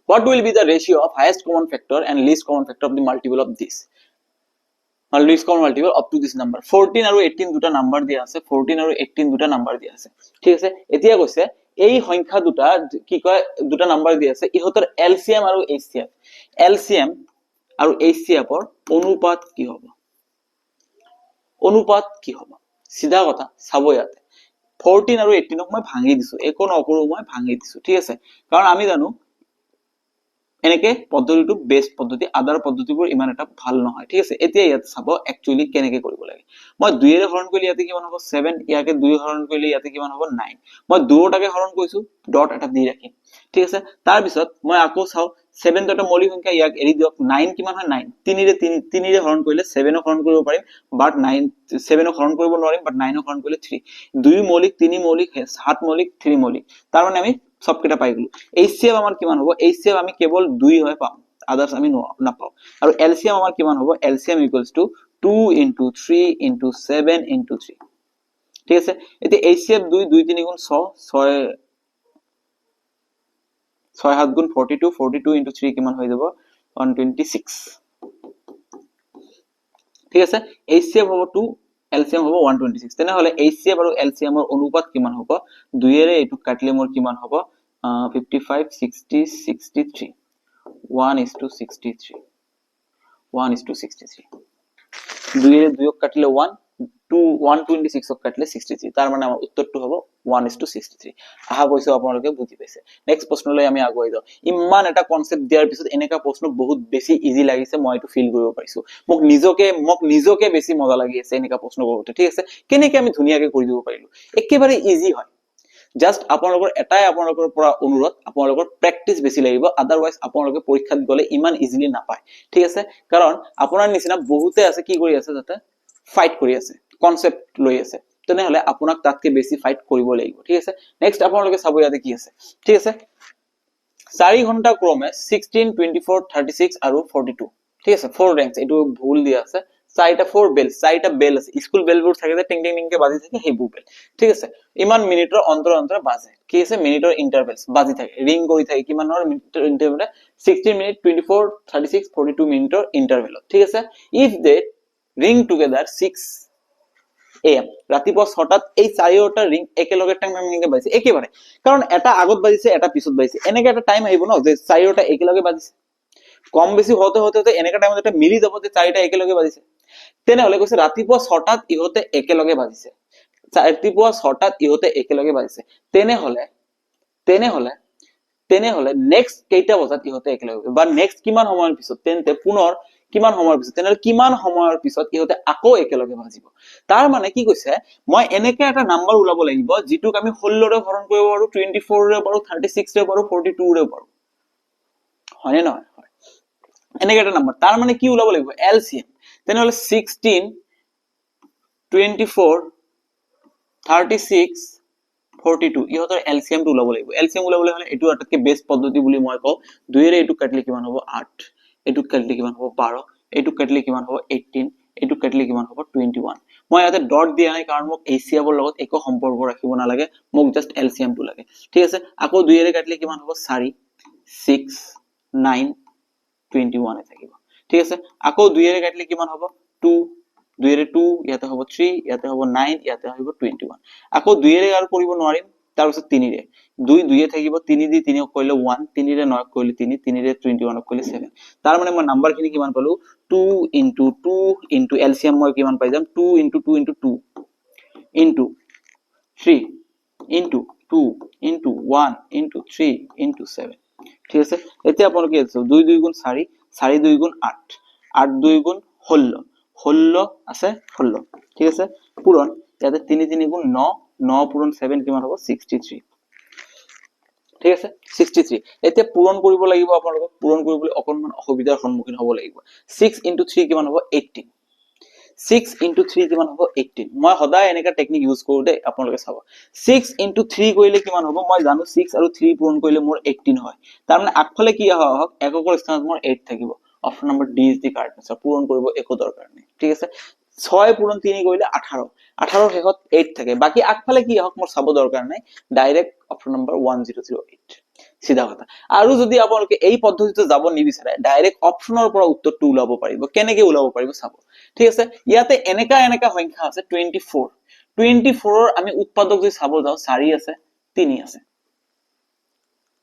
What will be the ratio of highest common factor and least common factor of the multiple of this? Least common multiple up to this number. 14 আৰু 18 দুটা নাম্বাৰ দিয়া আছে, 14 আৰু 18 দুটা নাম্বার দিয়া আছে, ঠিক আছে? এতিয়া কৈছে এই সংখ্যা দুটা কি কয়, দুটা নাম্বার দিয়া আছে, ইহঁতৰ এলসিএম আৰু এইচসিএফ, এলসিএম আৰু এইচসিএফৰ অনুপাত কি হ'ব? অনুপাত কি হ'ব? সিধা কথা চাব ইয়াতে 14 আৰু 18ক মই ভাঙি দিছো, একো নকৰো, মই ভাঙি দিছো, ঠিক আছে? কাৰণ আমি জানো এনেকে পদ্ধতিটো বেস্ট পদ্ধতি, আদাৰ পদ্ধতিবোৰ ইমান এটা ভাল নহয়, ঠিক আছে? এতিয়া ইয়াতে চাব একচুয়ালি কেনেকে কৰিব লাগে। মই 2 এৰে হৰণ কৰিলে ইয়াতে কিমান হ'ব? 7, ইয়াকে 2 হৰণ কৰিলে ইয়াতে কিমান হ'ব? 9। মই দুটাকে হৰণ কৰিছো, ডট এটা দি ৰাখিম, ঠিক আছে? তাৰ পিছত মই আকৌ চাও 7 টো এটা মৌলিক সংখ্যা, ইয়াক এৰি দিয়ক। 9 কিমান হয়? 9 3 ৰে হৰণ কৰিলে 7ক হৰণ কৰিব পাৰিম, বাট 7ক হৰণ কৰিব নোৱাৰিম, বাট 9ক হৰণ কৰিলে 3। 2 মৌলিক, 3 মৌলিক, 7 মৌলিক, 3 মৌলিক, তাৰ মানে আমি সব কেটা পাই গলো। এইচসিএফ আমাৰ কিমান হ'ব? এইচসিএফ আমি কেৱল 2 হয় পাম, আদাৰ্স আমি নাপাও। আৰু এলসিএম আমাৰ কিমান হ'ব? LCM equals to 2 into 3 into 7 into 3 ঠিক আছে এতিয়া HCF 2 2 3 গুণ 6 6 7 গুণ 42 42 into 3 কিমান হৈ যাব 126 ঠিক আছে HCF হ'ব 2 LCM হ'ব 126 তেনে হলে HCF আৰু LCM ৰ অনুপাত কিমান হ'ব 2 এৰে এটো কাটিলে মোৰ কিমান হ'ব 55 60 63 1:63 1:63 2 এৰে 2 কাটিলে 1 2 126 ক কাটিলে 63 তাৰ মানে আমাৰ উত্তৰটো হ'ব 1:63 আহা কৈছো আপোনালোকে বুজি পাইছে নেক্সট প্ৰশ্নলৈ আমি আগুৱাই যাও ইমান এটা কনসেপ্ট দিয়াৰ পিছত এনেকা প্ৰশ্ন বহুত বেছি ইজি লাগিছে মই এটো ফিল কৰিব পাৰিছো মোক নিজকে বেছি মজা লাগি আছে এনেকা প্ৰশ্ন কৰোতে ঠিক আছে কেনেকৈ আমি ধুনিয়াকৈ কৰি দিব পাৰিলো একেবাৰে ইজি হয় জাস্ট আপোনালোকৰ এটাই আপোনালোকৰ পৰা অনুৰোধ আপোনালোকৰ প্ৰেক্টিস বেছি লাগিব আদাৰৱাইজ আপোনালোকে পৰীক্ষাত গলে ইমান ইজিলি নাপায় ঠিক আছে কাৰণ আপোনাৰ নিচিনা বহুতে আছে কি কৰি আছে যাতে ফাইট কৰি আছে কনসেপ্ট লৈ আছে তেনে হলে আপোনাক তাতকে বেছি ফাইট কৰিব লাগিব ঠিক আছে নেক্সট আপোনালোকে চাব ইয়াতে কি আছে ঠিক আছে 4 ঘন্টা ক্ৰমে 16 24 36 আৰু 42 ঠিক আছে 4 ৰেঞ্জ এটো ভুল দিয়া আছে চাইটা 4 বেল আছে স্কুল বেলবোৰ থাকে যে টিং টিং টিং কে বাজি থাকে হেবু বেল ঠিক আছে ইমান মিনিটৰ অন্তৰ বাজে কি আছে মিনিটৰ ইন্টাৰভেলস বাজি থাকে ৰিং কৰি থাকে কিমানৰ মিনিটৰ ইন্টাৰভেল 16 মিনিট 24 36 42 মিনিটৰ ইন্টাৰভেল ঠিক আছে if they ring together 6 am ৰাতিপুৱা 6টাত এই চাৰিওটা ৰিং একেলগে টাইম টাইমকে বাজিছে একেবাৰে কাৰণ এটা আগত বাজিছে এটা পিছত বাজিছে এনেকা এটা টাইম আহিব ন যে চাৰিওটা একেলগে বাজিছে কম বেছি হতে এনেকা টাইমত এটা মিলি যাব যে চাৰিটা একেলগে বাজিছে তেনে হলে কৈছে ৰাতিপুৱা 6টাত ইহতে একেলগে বাজিছে ৰাতিপুৱা 6টাত ইহতে একেলগে বাজিছে তেনে হলে নেক্সট কেইটা বজাত ইহতে একেলগে বা নেক্সট কিমান সময়ৰ পিছত তেন্তে পুনৰ কিমান সময়ৰ পিছত তেনে কিমান সময়ৰ পিছত ইহতে আকৌ একেলগে বাজিব তাৰ মানে কি কৈছে মই এনেকা এটা নাম্বাৰ উলাব লাগিব যেটোক আমি 16 ৰে হৰণ কৰিব পাৰো 24 ৰে পাৰো 36 ৰে পাৰো 42 ৰে পাৰো হয়নে নহয় হয় এনেকা এটা নাম্বাৰ তাৰ মানে কি উলাব লাগিব LCM তেনে হলে 16 24 36 42 ইহতৰ LCM টো উলাব লাগিব LCM উলাবলৈ হলে এটো আটাতকে বেস্ট পদ্ধতি বুলি মই কও 2 এৰে এটো কাটলে কিমান হ'ব 8 এটো কাটলে কিমান হ'ব 12 এটো কাটলে কিমান হ'ব 18 এটো কাটলে কিমান হ'ব 21 মই ইয়াতে ডট দিয়া নাই কাৰণ মোক HCF ৰ লগত একো সম্পৰ্ক ৰাখিব না লাগে মোক জাস্ট LCM টো লাগে ঠিক আছে আকৌ 2 এৰে কাটলে কিমান হ'ব 4 6 9 21 এ থাকিব ঠিক আছে আকৌ 2 এৰে কাটলে কিমান হ'ব 2 2 এৰে 2 ইয়াতে হ'ব 3 ইয়াতে হ'ব 9 ইয়াতে হ'ব 21 আকৌ 2 এৰে আৰু কৰিব নোৱাৰিম তাৰ পিছত 3 ৰে 2 2 এ থাকিব 3 দি 3 ক কইলে 1 3 ৰে 9 ক কইলে 3 3 ৰে 21 ক কইলে 7 তাৰ মানে মই নাম্বাৰ খিনি কিমান পালো 2 into 2 into LCM মই কিমান পাই যাম 2 into 2 into 2 into 3 into 2 into 1 into 3 into 7 ঠিক আছে এতিয়া আপোনালোকে কি আছে 2 2 গুণ 4 4 2 গুণ 8 8 2 গুণ 16 16 আছে 16 ঠিক আছে পূৰণ ইয়াতে 3 3 গুণ 9 9 পূৰণ 7 কিমান হ'ব 63 ঠিক আছে 63 এতিয়া পূৰণ কৰিব লাগিব আপোনালোকক পূৰণ কৰিবলৈ অকনমান অসুবিধাৰ সন্মুখীন হ'ব লাগিব 6 into 3 কিমান হ'ব 18 6 into 3 কিমান হ'ব 18 মই সদায় এনেকা টেকনিক ইউজ কৰো দে আপোনালোকে চাব 6 into 3 কৰিলে কিমান হ'ব মই জানো 6 আৰু 3 পূৰণ কৰিলে মোৰ 18 হয় তাৰ মানে আগফালে কি হওক এককৰ স্থানত মোৰ 8 থাকিব option number D is the correct answer পূরণ করব একো দরকার নেই ঠিক আছে 6 পূরণ 3 কইলে 18 18 শেষত 8 থাকে বাকি আগফালে কি হক মোৰ চাব দৰকাৰ নাই ডাইৰেক্ট অপচন নম্বৰ 1008 সিধা কথা আৰু যদি আপোনালোকে এই পদ্ধতিতে যাব নিবিচাৰে ডাইৰেক্ট অপচনৰ পৰা উত্তৰটো উলাব পাৰিব কেনেকৈ উলাব পাৰিব চাব ঠিক আছে ইয়াতে এনেকা সংখ্যা আছে 24 24 ৰ আমি উৎপাদক যদি চাব যাও 4 আছে 3 আছে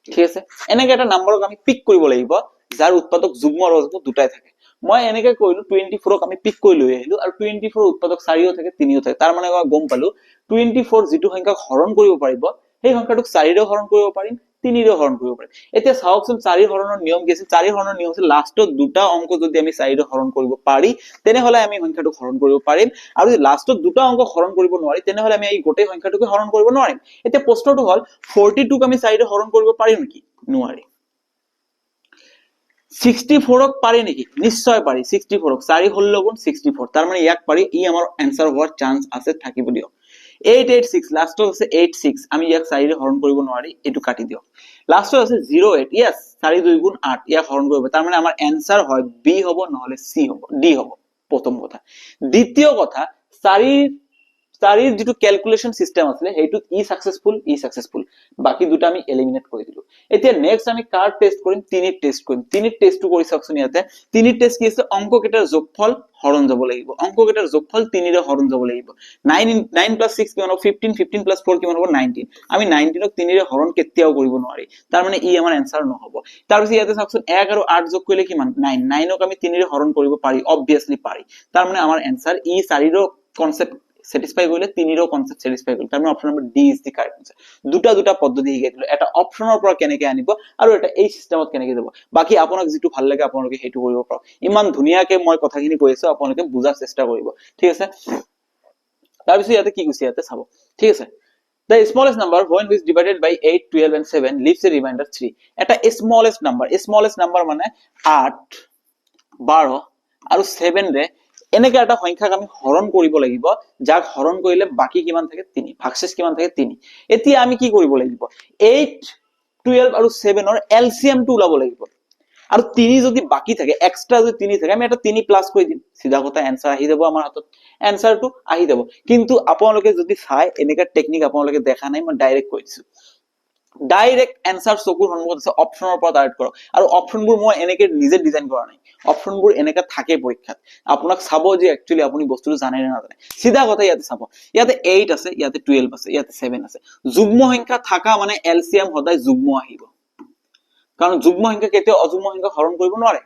ঠিক আছে এনেকা এটা নাম্বাৰক আমি পিক কৰিব লাগিব যাৰ উৎপাদক যুগ্ম আৰু অযুগ্ম দুটাই থাকে মই এনেকে কইলো 24 ক আমি পিক কৰি লৈ আহিলো আৰু 24 ৰ উৎপাদক 4 ও থাকে 3 ও থাকে তাৰ মানে মই গম পালো 24 যেটো সংখ্যা হৰণ কৰিব পাৰিব সেই সংখ্যাটোক 4 ৰে হৰণ কৰিব পাৰিম 3 ৰে হৰণ কৰিব পাৰিম এতিয়া চাওকচোন 4 হৰণৰ নিয়ম কি আছে 4 হৰণৰ নিয়ম আছে লাষ্টত দুটা অংক যদি আমি 4 ৰে হৰণ কৰিব পাৰি তেনে হলে আমি সংখ্যাটোক হৰণ কৰিব পাৰিম আৰু যদি লাষ্টত দুটা অংক হৰণ কৰিব নোৱাৰি তেনে হলে আমি এই গোটেই সংখ্যাটোক হৰণ কৰিব নোৱাৰিম এতিয়া প্ৰশ্নটো হল 42 ক আমি 4 ৰে হৰণ কৰিব পাৰিম নেকি নোৱাৰি 64 ক পাৰি নেকি নিশ্চয় পাৰি 64 ক 4 16 গুণ 64 তাৰ মানে ইয়াক পাৰি ই আমাৰ आंसर হোৱাৰ চান্স আছে থাকিব দিও 886 লাষ্টত আছে 86 আমি ইয়াক 4 ৰে হৰণ কৰিব নোৱাৰি এটো কাটি দিও লাষ্টত আছে 08 यस 4 2 গুণ 8 ইয়াক হৰণ কৰিব তাৰ মানে আমাৰ आंसर হয় বি হ'ব নহলে সি হ'ব ডি হ'ব প্ৰথম কথা। দ্বিতীয় কথা, চাৰিৰ যিটো ক্যালকুলেশন সিস্টেম আছিল সেইটোত ই সাকসেসফুল, বাকি দুটা আমি এলিমিনেট কৰি দিলো। এতিয়া নেক্সট আমি কাৰ টেস্ট কৰিম, তিনিৰ টেস্ট কৰিম। তিনিৰ টেস্টটো কৰি চাওকচোন। ইয়াতে তিনিৰ টেস্ট কি আছে, অংককেইটাৰ যোগফল হৰণ যাব লাগিব, অংককেইটাৰ যোগফল তিনিৰে হৰণ যাব লাগিব। 9 + 6 কিমান হ'ব 15, 15 + 4 কিমান হ'ব 19। আমি 19ক তিনিৰে হৰণ কেতিয়াও কৰিব নোৱাৰি, তাৰ মানে ই আমাৰ এনসাৰ নহব। তাৰপিছত ইয়াতে চাওকচোন 1 আৰু 8 যোগ কৰিলে কিমান 9, 9ক আমি তিনিৰে হৰণ কৰিব পাৰি, অবভিয়াসলি পাৰি, তাৰ মানে আমাৰ এনসাৰ ই চাৰিৰো কনসেপ্ট satisfy কৰিলে তিনিৰো কনসেপ্ট satisfy কৰিলে, তাৰ মানে option number D is the correct answer. দুটা পদ্ধতি শিকাই দিলো, এটা অপচনৰ পৰা কেনেকৈ আনিব আৰু এটা এই সিস্টেমত কেনেকৈ যাব। বাকি আপোনাক যেটো ভাল লাগে আপোনালোকে হেতু কৰিব পাৰো। ইমান ধুনিয়াকে মই কথাখিনি কৈ আছো, আপোনালোকে বুজাৰ চেষ্টা কৰিব, ঠিক আছে। তাৰপিছত ইয়াতে কি কৈছে, ইয়াতে চাব, ঠিক আছে। The smallest number when is divided by 8, 12 and 7 leaves a remainder 3. এটা smallest number মানে 8, 12 আৰু 7 ৰে এনেকে এটা সংখ্যাক আমি হৰণ কৰিব লাগিব, যাক হৰণ কৰিলে বাকি কিমান থাকে 3, ভাগশেষ কিমান থাকে 3। এতিয়া আমি কি কৰিব লাগিব, 8, 12 আৰু 7 ৰ এলসিএম টো ওলাব লাগিব। আৰু 3 যদি বাকি থাকে, এক্সট্ৰা যদি 3 থাকে, আমি এটা 3 প্লাস কৰি দিম, সিধা কথা এনসাৰ আহি যাব আমাৰ হাতত, এনসারটো আহি যাব। কিন্তু আপোনালোকে যদি চাই এনেকা টেকনিক আপোনালোকে দেখা নাই, মই ডাইৰেক্ট কৈ দিছো। ডাইৰেক্ট এনসাৰ চকুৰ সন্মুখত আছে, অপচনৰ পৰা ডাইৰেক্ট কৰক। আৰু অপচনবোৰ মই এনেকে নিজে ডিজাইন কৰা নাই, অপচনবোৰ এনেকা থাকে পৰীক্ষাত, আপোনাক চাব যে একচুয়ালি আপুনি বস্তুটো জানে না নাজানে। সিধা কথা ইয়াতে চাব, ইয়াতে 8 আছে, ইয়াতে 12 আছে, ইয়াতে 7 আছে। যুগ্ম সংখ্যা থাকা মানে এলসিএম সদায় যুগ্ম আহিব, কাৰণ যুগ্ম সংখ্যা কেতিয়াও অযুগ্ম সংখ্যা হৰণ কৰিব নোৱাৰে।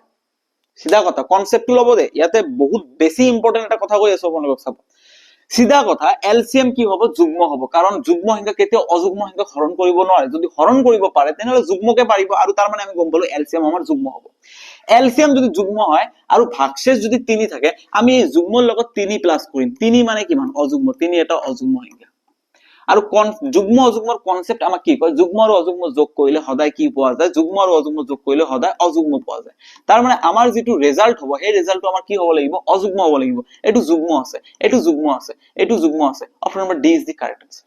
সিধা কথা, কনসেপ্টটো লব দে, ইয়াতে বহুত বেছি ইম্পৰ্টেন্ট এটা কথা কৈ আছো আপোনালোকক, চাব সিধা কথা। এলসিএম কি হ'ব, যুগ্ম হ'ব, কাৰণ যুগ্ম সংখ্যা কেতিয়াও অযুগ্ম সংখ্যা হৰণ কৰিব নোৱাৰে। যদি হৰণ কৰিব পাৰে তেনেহলে যুগ্মকে পাৰিব, আৰু তাৰ মানে আমি গম পালো এলসিএম আমাৰ যুগ্ম হ'ব। এলসিএম যদি যুগ্ম হয় আৰু ভাগশেষ যদি 3 থাকে, আমি এই যুগ্মৰ লগত 3 প্লাস কৰিম। 3 মানে কিমান, অযুগ্ম, 3 এটা অযুগ্ম সংখ্যা। আৰু যুগ্ম অযুগ্মৰ কনসেপ্ট আমাক কি কয়, যুগ্ম আৰু অযুগ্ম যোগ কৰিলে সদায় কি পোৱা যায়, যুগ্ম আৰু অযুগ্ম যোগ কৰিলে সদায় অযুগ্ম পোৱা যায়। তাৰ মানে আমাৰ যিটো ৰিজাল্ট হ'ব, সেই ৰিজাল্টটো আমাৰ কি হ'ব লাগিব, অযুগ্ম হ'ব লাগিব। এইটো যুগ্ম আছে, এইটো যুগ্ম আছে, এইটো যুগ্ম আছে, option number D is the correct answer.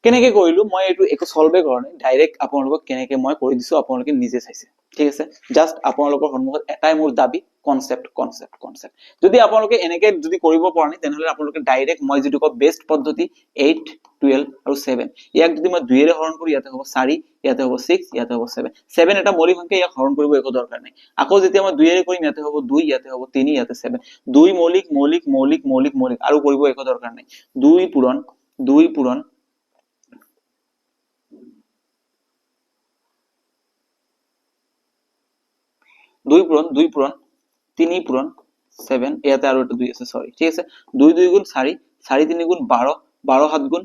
কেনেকে কৰিলো মই, এইটো একো সলভে কৰা নাই, ডাইৰেক্ট আপোনালোকক কেনেকে মই কৰি দিছো আপোনালোকে নিজে চাইছে, ঠিক আছে। জাস্ট আপোনালোকৰ সন্মুখত এটাই মোৰ দাবী, কনসেপ্ট। যদি আপোনালোকে এনেকে যদি কৰিব পৰা নাই, তেনেহলে আপোনালোকে ডাইৰেক্ট মই যেটো কওঁ বেস্ট পদ্ধতি 8, 12 আৰু 7, ইয়াক যদি মই 2 ৰে হৰণ কৰো, ইয়াতে হ'ব 4, ইয়াতে হ'ব 6, ইয়াতে হ'ব 7। 7 এটা মৌলিক সংখ্যা, ইয়াক হৰণ কৰিব একো দৰকাৰ নাই। আকৌ যেতিয়া মই 2 ৰে কৰিম, ইয়াতে হ'ব 2, ইয়াতে হ'ব 3, ইয়াতে 7। 2 মৌলিক আৰু কৰিব একো দৰকাৰ নাই। 2 পূৰণ 2 পূৰণ 3 পূৰণ 7, ইয়াতে আৰু এটা 2 আছে, সরি, ঠিক আছে। 2 2 গুণ 4, 4 3 গুণ 12, 12 7 গুণ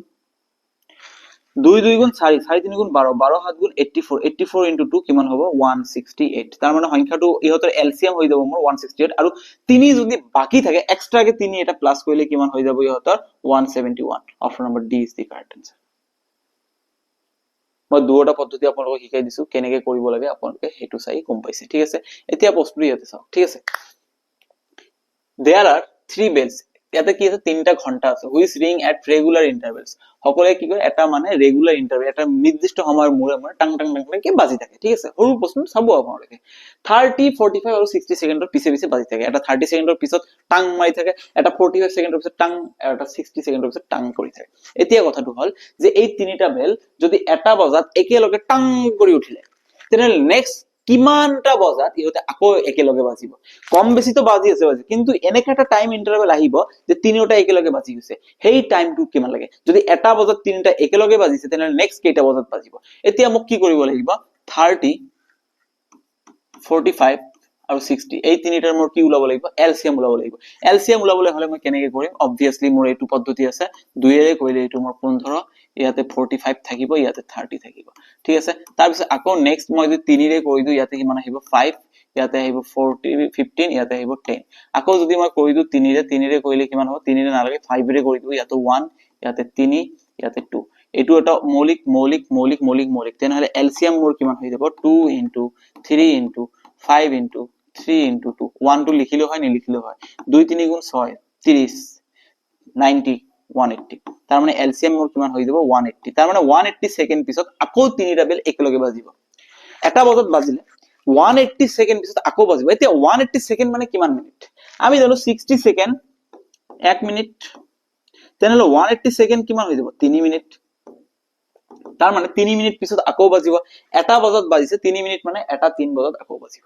2 2 গুণ 4, 4 3 গুণ 12, 12 7 গুণ 84, 84 into 2 কিমান হ'ব 168। তাৰ মানে সংখ্যাটো ইহতৰ এলসিএম হৈ যাব মোৰ 168, আৰু 3 যদি বাকি থাকে এক্সট্ৰাকে 3 এটা প্লাস কৰিলে কিমান হৈ যাব ইহতৰ 171। Option number D is the correct answer. মই দুটা পদ্ধতি আপোনালোকক শিকাই দিছো, কেনেকে কৰিব লাগে আপোনালোকে হেতু চাই গম পাইছে, ঠিক আছে। এতিয়া প্ৰশ্নটো ইয়াতে চাওক, ঠিক আছে। There are 3 bells, ইয়াতে কি আছে, 3টা ঘন্টা আছে, which ring at regular intervals। সকলে কি কৰে, এটা মানে ৰেগুলাৰ ইন্টাৰভেল, এটা নিৰ্দিষ্ট সময়ৰ মূৰে মূৰে টাং টাং টাং কে বাজি থাকে, ঠিক আছে। সৰু প্ৰশ্ন চাব আপোনালোকে, 30, 45 আৰু 60 সেকেন্ডৰ পিছে পিছে বাজি থাকে। এটা 30 সেকেন্ডৰ পিছত টাং মাৰি থাকে, এটা 45 সেকেন্ডৰ পিছত টাং, এটা 60 সেকেন্ডৰ পিছত টাং কৰি থাকে। এতিয়া কথাটো হল যে এই তিনিটা বেল যদি এটা বজাত একেলগে টাং কৰি উঠিলে, তেনেহলে নেক্সট কিমানটা বজাত ইহতে আকৌ একেলগে বাজিব। কম বেছি তো বাজি আছে, কিন্তু এনেকা এটা টাইম ইন্টারভেল আহিব যে তিনিটা একেলগে বাজি গৈছে, সেই টাইমটো কিমান লাগে। যদি এটা বজাত তিনিটা একেলগে বাজিছে, তেনেহলে নেক্সট কেইটা বজাত বাজিব। এতিয়া মোক কি কৰিব লাগিব, 30, 45 আৰু 60, এই তিনিটাৰ মোৰ কি ওলাব লাগিব, এলসিএম ওলাব লাগিব। এলসিএম ওলাবলৈ হলে মই কেনেকে কৰিম, অবভিয়াসলি মোৰ এইটো পদ্ধতি আছে, 2 ৰে কৰিলে এইটো মোৰ 15, ইয়াতে 45 থাকিব, ইয়াতে 30 থাকিব, ঠিক আছে। তাৰ পিছত আকৌ নেক্সট মই যদি 3 ৰে কৰি দিও, ইয়াতে কিমান আহিব 5, ইয়াতে আহিব 15, ইয়াতে আহিব 10। আকৌ যদি মই কৰি দিও 3 ৰে কৰিলে কিমান হ'ব, 3 ৰে নালাগে 5 ৰে কৰি দিও, ইয়াতে 1, ইয়াতে 3, ইয়াতে 2। এইটো এটা মৌলিক, তেনেহলে এলসিএম মোৰ কিমান হৈ যাব, 2 into 3 into 5 into 3 into 2, 1 টো লিখিলো হয় নিলিখিলো হয়, 2 3 গুণ 6 30, 90, 180। তাৰ মানে এলসিএম মোৰ কিমান হৈ যাব 180। তাৰ মানে 180 সেকেন্ড পিছত আকৌ তিনিটা বেল একেলগে বাজিব। এটা বজাত বাজিলে 180 সেকেন্ড পিছত আকৌ বাজিব এতিয়া 180 সেকেন্ড মানে কিমান মিনিট আমি জানো 60 সেকেন্ড 1 মিনিট তেনেহলে 180 সেকেন্ড কিমান হৈ যাব 3 মিনিট তাৰ মানে 3 মিনিট পিছত আকৌ বাজিব এটা বজাত বাজিছে 3 মিনিট মানে এটা 3 বজাত আকৌ বাজিব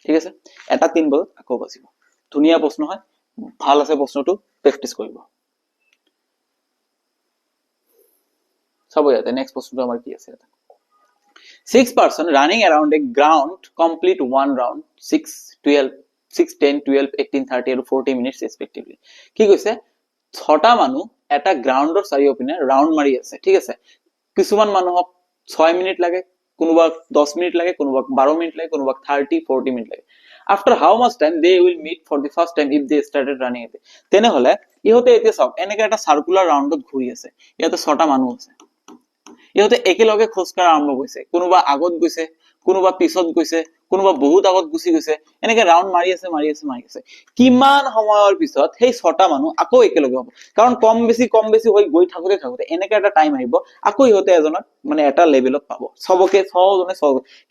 ঠিক আছে এটা 3 বজাত আকৌ বাজিব ধুনীয়া প্ৰশ্ন হয় ভাল আছে প্ৰশ্নটো প্ৰেক্টিস কৰিব সব ইয়াতে নেক্সট প্ৰশ্নটো আমাৰ কি আছে এটা 6 person running around a ground complete one round 6 12 6 10 12 18 30 and 40 minutes respectively কি কৈছে ছটা মানুহ এটা গ্ৰাউণ্ডৰ চাৰিওপিনে ৰাউণ্ড মাৰি আছে ঠিক আছে কিছুমান মানুহক 6 মিনিট লাগে কোনোবা 10 মিনিট লাগে কোনোবা 12 মিনিট লাগে কোনোবা 30 40 মিনিট লাগে after how much time they will meet for the first time if they started running it তেনেহলে ইহতে এতিয়া চাওক এনেকা এটা সার্কুলার রাউন্ডত ঘূৰি আছে ইয়াতে ছটা মানুহ আছে ইহতে একেলগে খোজ কাঢ়া আৰম্ভ কৰিছে কোনোবা আগত গৈছে কোনোবা পিছত গৈছে কোনোবা বহুত আগত গুছি গৈছে এনেকে ৰাউন্ড মাৰি আছে কিমান সময়ৰ পিছত সেই ছটা মানুহ আকৌ একেলগে হ'ব কাৰণ কম বেছি হৈ গৈ থাকোতে এনেকে এটা টাইম আহিব আকৌ ইহতে এজনক মানে এটা লেভেলত পাব সবকে ছজনে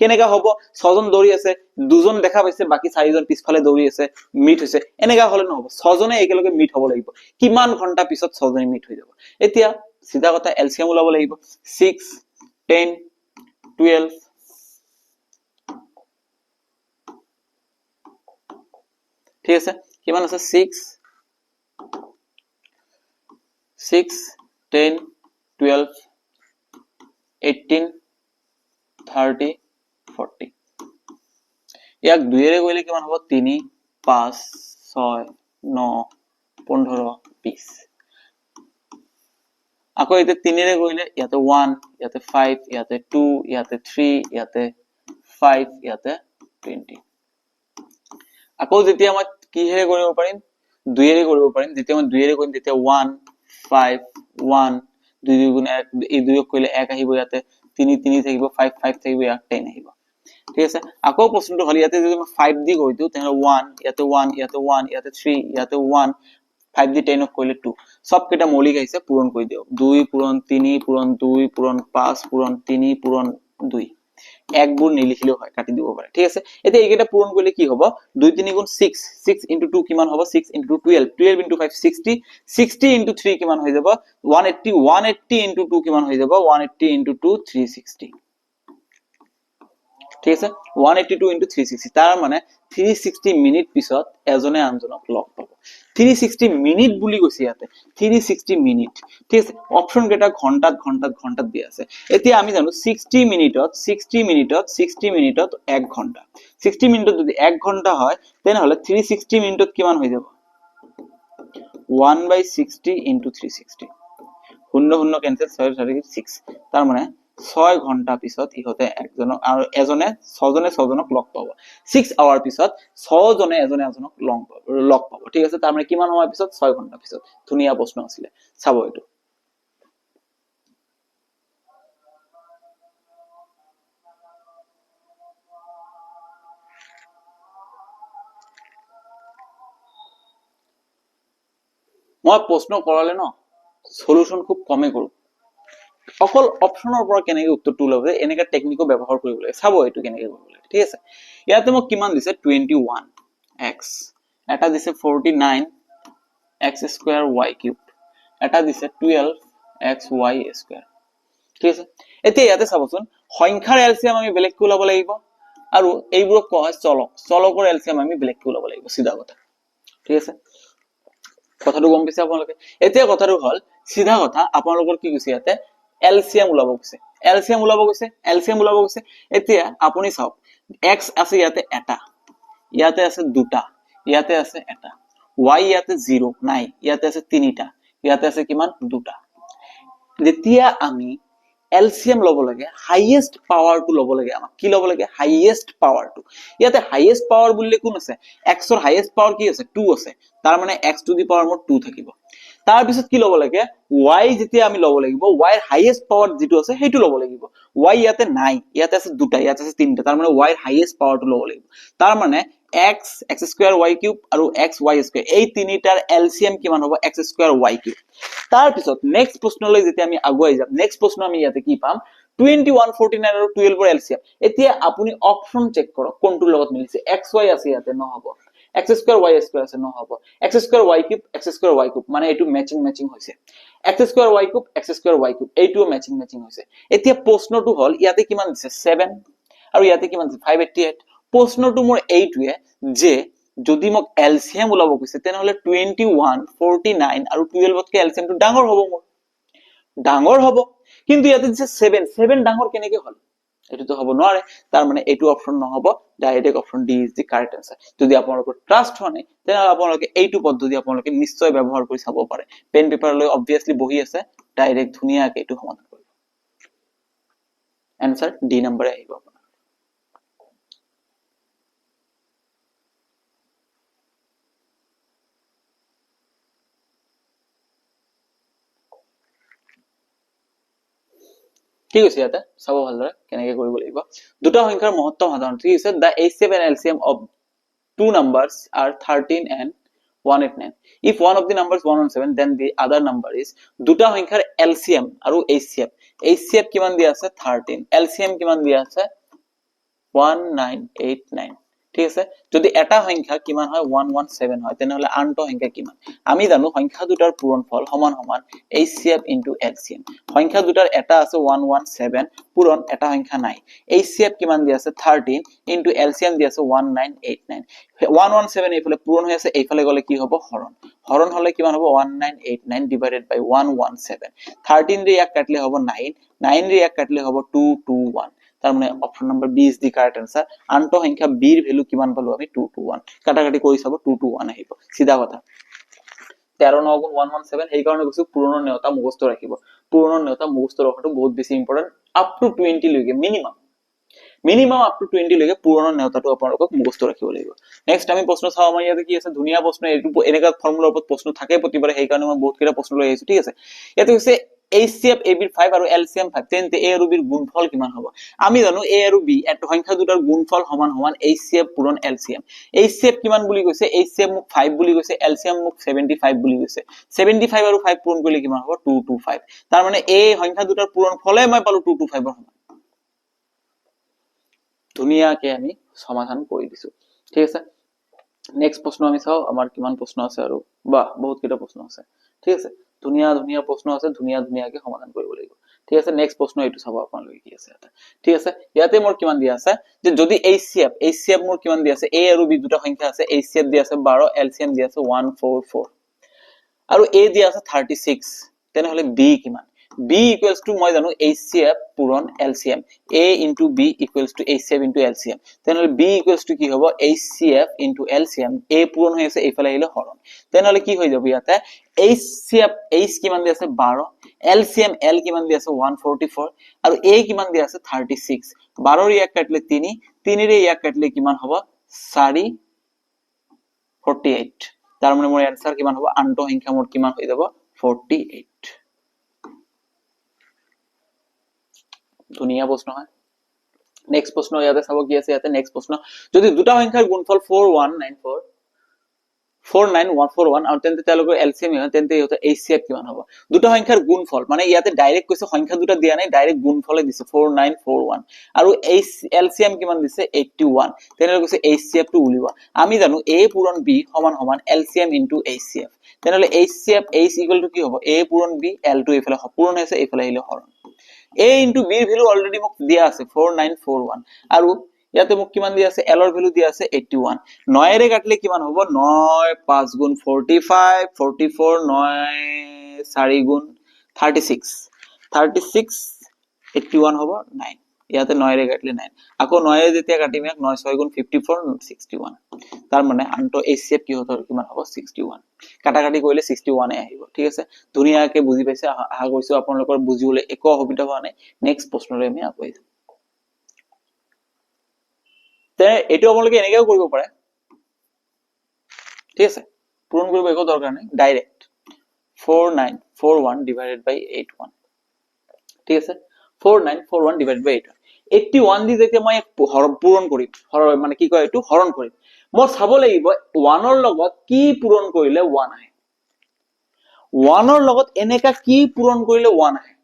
কেনেকা হ'ব ছজন দৌৰি আছে দুজন দেখা পাইছে বাকি চাৰিজন পিছফালে দৌৰি আছে মিট হৈছে এনেকা হলে নহব ছজনে একেলগে মিট হ'ব লাগিব কিমান ঘণ্টা পিছত ছজনে মিট হৈ যাব এতিয়া সিধা কথা এলসিএম ওলাব লাগিব 6 10 12 ঠিক আছে কিমান আছে 6 10 12 18 30 40 ইয়াক দুইৰে গইলে কিমান হ'ব 3 5 6 9 15 20 আকৌ এতে 3 ৰে গইলে ইয়াতে 1 ইয়াতে 5 ইয়াতে 2 ইয়াতে 3 ইয়াতে 5 ইয়াতে 20 আকৌ যেতিয়া মই কি হেৰে কৰিব পাৰিম 2 ৰে কৰিব পাৰিম যেতিয়া মই 2 ৰে কৰিম তেতিয়া 1 5 1 2 গুণ 1 এই 2 কইলে 1 আহিব ইয়াতে 3 3 থাকিব 5 5 থাকিব ইয়াত 10 আহিব ঠিক আছে আকৌ প্ৰশ্নটো হল ইয়াতে যদি মই 5 দি গৈ দিও তেনে 1 ইয়াতে 1 ইয়াতে 1 ইয়াতে 3 ইয়াতে 1 5 দি 10 কইলে 2 সব কেটা মৌলিক আহিছে পূৰণ কৰি দিও 2 পূৰণ 3 পূৰণ 2 পূৰণ 5 পূৰণ 3 পূৰণ 2 এক বোৰ নিলিখিলেও হয় কাটি দিব পাৰে ঠিক আছে এতিয়া এইকেটা পূৰণ কৰিলে কি হ'ব 2 3 গুণ 6 6 2 কিমান হ'ব 6 12 12 5 60 60 3 কিমান হৈ যাব 180 180 2 কিমান হৈ যাব 180 2 360 ঠিক আছে 182 360 তাৰ মানে 360 মিনিট পিছত এজনে আনজনক লগ পাব 360 মিনিট বুলি কৈছে ইয়াতে 360 মিনিট ঠিক আছে অপচন কেটা ঘন্টাত দিয়া আছে এতিয়া আমি জানো 60 মিনিটত 1 ঘন্টা 60 মিনিটত যদি 1 ঘন্টা হয় তেনে হলে 360 মিনিটত কিমান হৈ যাব 1/60 * 360 শূন্য শূন্য ক্যান্সেল 6 তাৰ মানে 6 ঘন্টা পিছত ইহতে একজনক আৰু এজনে ছজনক লগ পাব 6 আৱাৰ পিছত ছজনে এজনক লগ পাব ঠিক আছে তাৰ মানে কিমান সময় পিছত 6 ঘন্টা পিছত ধুনীয়া প্ৰশ্ন আছিল চাব এটো মই প্ৰশ্ন কৰালে ন সলিউশন খুব কমে কৰো অকল অপশনৰ পৰা কেনেকৈ উত্তৰটো ওলাব এনেকা টেকনিকো ব্যৱহাৰ কৰিব লাগে চাব এটো কেনেকৈ কৰিব লাগে ঠিক আছে ইয়াতে মোক কিমান দিছে 21x এটা দিছে 49x² y³ এটা দিছে 12xy² ঠিক আছে এতিয়া ইয়াতে চাবচোন সংখ্যাৰ এলসিএম আমি বেলেগকৈ ওলাব লাগিব আৰু এইবোৰ কয় চলকৰ এলসিএম আমি বেলেগকৈ ওলাব লাগিব সিধা কথা ঠিক আছে কথাটো গম পাইছে আপোনালোকে এতিয়া কথাটো হল সিধা কথা আপোনালোকৰ কি কৈছে ইয়াতে এলসিএম ওলাব গৈছে এতিয়া আপুনি চাওক x আছে ইয়াতে এটা ইয়াতে আছে দুটা ইয়াতে আছে এটা y ইয়াতে 0 নাই ইয়াতে আছে তিনিটা ইয়াতে আছে কিমান দুটা যেতিয়া আমি এলসিএম লব লাগে হাইয়েস্ট পাৱাৰ টু লব লাগে আমাক কি লব লাগে হাইয়েস্ট পাৱাৰ টু ইয়াতে হাইয়েস্ট পাৱাৰ বুলিলে কোন আছে x ৰ হাইয়েস্ট পাৱাৰ কি আছে 2 আছে তাৰ মানে x টু দি পাৱাৰ মোৰ 2 থাকিব তাৰ পিছত কি লব লাগে y যেতিয়া আমি লব লাগিব y ৰ হাইয়েস্ট পাৱাৰ যেটো আছে হেতু লব লাগিব y ইয়াতে নাই ইয়াতে আছে দুটা ইয়াতে আছে তিনটা তাৰ মানে y ৰ হাইয়েস্ট পাৱাৰ টু লব লাগিব তাৰ মানে x² y³ আৰু xy² এই তিনিটাৰ এলসিএম কিমান হ'ব x² y³ তাৰ পিছত নেক্সট প্ৰশ্নলৈ যেতিয়া আমি আগুৱাই যাম নেক্সট প্ৰশ্ন আমি ইয়াতে কি পাম 21 49 আৰু 12 ৰ এলচিএম এতিয়া আপুনি অপচন চেক কৰক কোনটোৰ লগত মিলিছে xy আছে ইয়াতে নহব x স্কয়াৰ y স্কয়াৰ আছে নহব x square y cube x square y cube মানে এটো ম্যাচিং হৈছে x square y cube x square y cube এইটো ম্যাচিং হৈছে এতিয়া প্ৰশ্নটো হল ইয়াতে কিমান দিছে 7 আৰু ইয়াতে কিমান দিছে 588 প্ৰশ্নটো মোৰ এইটোৱে যে যদি মোক এলসিএম ওলাব কৈছে তেনেহলে 21 49 আৰু 12 তকৈ এলসিএমটো ডাঙৰ হ'ব কিন্তু ইয়াতে দিছে 7 ডাঙৰ কেনেকৈ হল এটোতো হ'ব নোৱাৰে তাৰ মানে এটো অপচন নহব direct option D is the correct answer যদি আপোনালোকৰ ট্ৰাষ্ট হয় তেনে আপোনালোকে এইটো পদ্ধতি আপোনালোকে নিশ্চয় ব্যৱহাৰ কৰি চাব পাৰে পেন পেপাৰ লৈ অবভিয়াসলি বহি আছে ডাইৰেক্ট ধুনিয়াকৈ এটো সমাধান কৰিব আনসাৰ ডি নম্বৰে আহিব ঠিক আছে ইয়াতে চাব ভালদৰে কেনেকৈ কৰিব লাগিব দুটা সংখ্যাৰ মহত্ব সাধাৰণ ঠিক আছে the HCF and LCM of two numbers are 13 and 189 if one of the numbers 117 then the other number is দুটা সংখ্যাৰ LCM আৰু HCF কিমান দিয়া আছে 13 LCM কিমান দিয়া আছে 1989 ঠিক আছে যদি এটা সংখ্যা কিমান হয় 117 হয় তেনেহলে আনটো সংখ্যা কিমান আমি জানো সংখ্যা দুটাৰ পূৰণফল সমান HCF * LCM সংখ্যা দুটাৰ এটা আছে 117 পূৰণ এটা সংখ্যা নাই HCF কিমান দিয়া আছে 13 * LCM দিয়া আছে 1989 117 এইফালে পূৰণ হৈ আছে এইফালে গলে কি হ'ব হৰণ হলে কিমান হ'ব 1989 ডিভাইডেড বাই 117 13 ৰে ইয়াক কাটলে হ'ব 9 9 ৰে ইয়াক কাটলে হ'ব 221 তার মানে option number B is the correct answer আনটো সংখ্যা বি এর ভ্যালু কিমান পালো আমি 221 কাটাকাটি কৰি চাব 221 আহিব সিধা কথা 13 9 গুণ 117 এই কারণে কৈছো পূৰণৰ নেওতা মুখস্থ ৰাখিব পূৰণৰ নেওতা মুখস্থ ৰখাটো বহুত বেছি ইম্পৰ্টেন্ট আপ টু 20 লৈকে মিনিমাম আপ টু 20 লৈকে পূৰণৰ নেওতাটো আপোনালোকক মুখস্থ ৰাখিব লাগিব নেক্সট আমি প্ৰশ্ন চাও আমাৰ ইয়াতে কি আছে ধুনিয়া প্ৰশ্ন এইটো এনেকা ফৰ্মুলাৰ ওপৰত প্ৰশ্ন থাকে প্ৰতিবাৰে সেই কাৰণে মই বহুত কিটা প্ৰশ্ন লৈ আহিছো ঠিক আছে ইয়াতে হৈছে HCF AB 5 আৰু LCM 5 তেন্তে A আৰু B ৰ গুণফল কিমান হ'ব আমি জানো A আৰু B এটো সংখ্যা দুটাৰ গুণফল সমান HCF পূৰণ LCM HCF কিমান বুলি কৈছে HCF মোক 5 বুলি কৈছে LCM মোক 75 বুলি কৈছে 75 আৰু 5 পূৰণ কৰিলে কিমান হ'ব 225 তাৰ মানে A সংখ্যা দুটাৰ পূৰণফলে মই পালো 225 ৰ সমান ধুনিয়াকৈ আমি সমাধান কৰি দিছো ঠিক আছে নেক্সট প্ৰশ্ন আমি চাও আমাৰ কিমান প্ৰশ্ন আছে আৰু বাহ বহুত কিটা প্ৰশ্ন আছে ঠিক আছে ধুনিয়া প্ৰশ্ন আছে ধুনিয়াকৈ সমাধান কৰিব লাগিব ঠিক আছে নেক্সট প্ৰশ্ন এইটো চাব আপোনালোকে কি আছে এটা ঠিক আছে ইয়াতে মোৰ কিমান দিয়া আছে যে যদি HCF মোৰ কিমান দিয়া আছে A আৰু B দুটা সংখ্যা আছে HCF দিয়া আছে 12 LCM দিয়া আছে 144 আৰু A দিয়া আছে 36 তেনেহলে B কিমান B equals to মই জানো HCF পূৰণ LCM A into B equals to HCF into LCM তেনেহলে B equals to কি হ'ব HCF into LCM A পূৰণ হৈ আছে এইফালে আহিলে হৰণ তেনেহলে কি হৈ যাব ইয়াতে HCF H কিমান দি আছে 12 LCM L কিমান দি আছে 144 আৰু A কিমান দি আছে 36 12 ৰ ইয়াক কাটলে 3 3 ৰে ইয়াক কাটলে কিমান হ'ব 4 48 তাৰ মানে মোৰ आंसर কিমান হ'ব আনটো সংখ্যা মোৰ কিমান হৈ যাব 48 ধুনিয়া প্ৰশ্ন হয় নেক্সট প্ৰশ্ন ইয়াতে চাব কি আছে ইয়াতে নেক্সট প্ৰশ্ন যদি দুটা সংখ্যাৰ গুণফল 49141 আৰু তেন্তে তেওঁলোকৰ এলসিএম হয় তেন্তে ইহঁতৰ HCF কিমান হ'ব দুটা সংখ্যাৰ গুণফল মানে ইয়াতে ডাইৰেক্ট কৈছে সংখ্যা দুটা দিয়া নাই ডাইৰেক্ট গুণফলে দিছে 4941 আৰু এলসিএম কিমান দিছে 81 তেনেহলে কৈছে HCF টো উলিওৱা আমি জানো A পূৰণ B সমান LCM into HCF তেনেহলে HCF H ইকুৱেল টু কি হ'ব A পূৰণ B L টো এইফালে পূৰণ হৈছে এইফালে আহিলে হৰণ A into B ৰ ভ্যালু অলৰেডি মোক দিয়া আছে 4941 আৰু ইয়াতে মোক কিমান দিয়া আছে L ৰ ভ্যালু দিয়া আছে 81 9 ৰে কাটলে কিমান হ'ব 9 5 গুণ 45 44 9 4 গুণ 36 81 হ'ব 9 ইয়াতে 9 ৰে কাটলে 9 আকৌ 9 ৰে যেতিয়া কাটিম 9 6 গুণ 54 61 তাৰ মানে আনটো HCF কি হতৰ কিমান হ'ব 61 কাটাকাটি কৰিলে 61 এ আহিব ঠিক আছে ধুনিয়াকৈ বুজি পাইছে আশা কৰিছো আপোনালোকৰ বুজিবলৈ একো অসুবিধা হোৱা নাই নেক্সট প্ৰশ্নলৈ আমি আগবাঢ়ি যাম তে এটো আপোনালোকে এনেকৈ কৰিব পাৰে ঠিক আছে পূৰণ কৰিব একো দৰকাৰ নাই ডাইৰেক্ট 4941 ডিভাইডেড বাই 81 ঠিক আছে 4941 ডিভাইডেড বাই 81 দি যেতিয়া মই পূৰণ কৰিম মানে কি কয় এটো হৰণ কৰিম মই চাব লাগিব 1 ৰ লগত কি পূৰণ কৰিলে 1 আহে 1 ৰ লগত এনেকা কি পূৰণ কৰিলে 1 আহে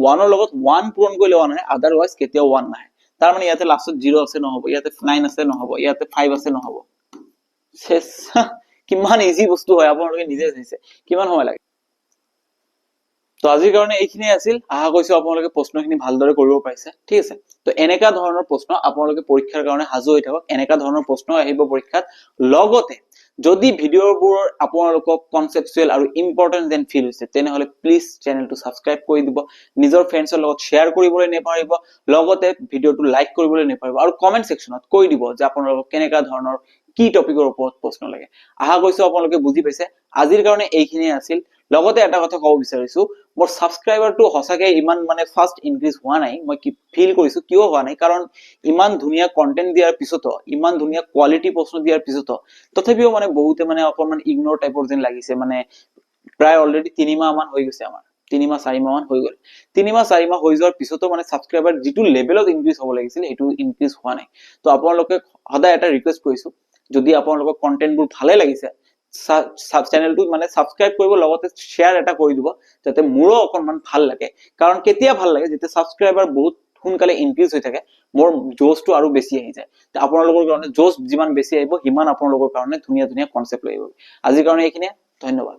1ৰ লগত 1 পূৰণ কৰিলে 1 আহে, আদাৰৱাইজ কেতিয়াও 1 নাহে। তাৰ মানে ইয়াতে লাষ্টত 0 আছে নহব, ইয়াতে 9 আছে নহব, ইয়াতে 5 আছে নহব। শেষ। কিমান ইজি বস্তু হয় আপোনালোকে নিজে চাইছে, কিমান সময় লাগে। তো আজিৰ কাৰণে এইখিনিয়ে আছিল। আশা কৰিছো আপোনালোকে প্ৰশ্নখিনি ভালদৰে কৰিব পাৰিছে, ঠিক আছে। তো এনেকা ধৰণৰ প্ৰশ্ন আপোনালোকে পৰীক্ষাৰ কাৰণে সাজু হৈ থাকক, এনেকা ধৰণৰ প্ৰশ্ন আহিব পৰীক্ষাত। লগতে যদি ভিডিঅ'বোৰ আপোনালোকক কনসেপচুৱেল আৰু ইম্পৰ্টেন্ট যেন ফিল হৈছে, তেনেহলে প্লিজ চেনেলটো সাবস্ক্ৰাইব কৰি দিব, নিজৰ ফ্ৰেণ্ডছৰ লগত শ্বেয়াৰ কৰিবলৈ নেপাহৰিব, লগতে ভিডিঅ'টো লাইক কৰিবলৈ নেপাহৰিব, আৰু কমেন্ট সেকশনত কৈ দিব যে আপোনালোকক কেনেকা ধৰণৰ কি টপিকৰ ওপৰত প্ৰশ্ন লাগে। আশা কৰিছো আপোনালোকে বুজি পাইছে। আজিৰ কাৰণে এইখিনিয়ে আছিল। লগতে এটা কথা ক'ব বিচাৰিছো, মোৰ সাবস্ক্ৰাইবাৰটো সঁচাকৈ ইমান মানে ফাষ্ট ইনক্ৰিজ হোৱা নাই। মই কি ফিল কৰিছো কিয় হোৱা নাই, কাৰণ ইমান ধুনীয়া কন্টেন্ট দিয়াৰ পিছতো, ইমান ধুনীয়া কোৱালিটি প্ৰশ্ন দিয়াৰ পিছতো তথাপিও মানে বহুতে মানে অকমান ইগনোৰ টাইপৰ যেন লাগিছে। মানে প্ৰায় অলৰেডি 3 মাহ মান হৈ গৈছে, আমাৰ 3 মাহ 4 মাহ মান হৈ গ'ল। 3 মাহ 4 মাহ হৈ যোৱাৰ পিছতো মানে সাবস্ক্ৰাইবাৰ যিটো লেভেলত ইনক্ৰিজ হ'ব লাগিছিল সেইটো ইনক্ৰিজ হোৱা নাই। তো আপোনালোকে সদায় এটা ৰিকুৱেষ্ট কৰিছো, যদি আপোনালোকৰ কন্টেন্টবোৰ ভালে লাগিছে, চেনেলটো মানে সাবস্ক্ৰাইব কৰিব, লগতে শ্বেয়াৰ এটা কৰি দিব, যাতে মোৰো অকনমান ভাল লাগে। কাৰণ কেতিয়া ভাল লাগে, যেতিয়া সাবস্ক্ৰাইবাৰ বহুত সোনকালে ইনক্ৰিজ হৈ থাকে, মোৰ জোছটো আৰু বেছি আহি যায়। আপোনালোকৰ কাৰণে জোছ যিমান বেছি আহিব, সিমান আপোনালোকৰ কাৰণে ধুনীয়া ধুনীয়া কনসেপ্ট লৈ আহিব। আজিৰ কাৰণে এইখিনিয়ে, ধন্যবাদ।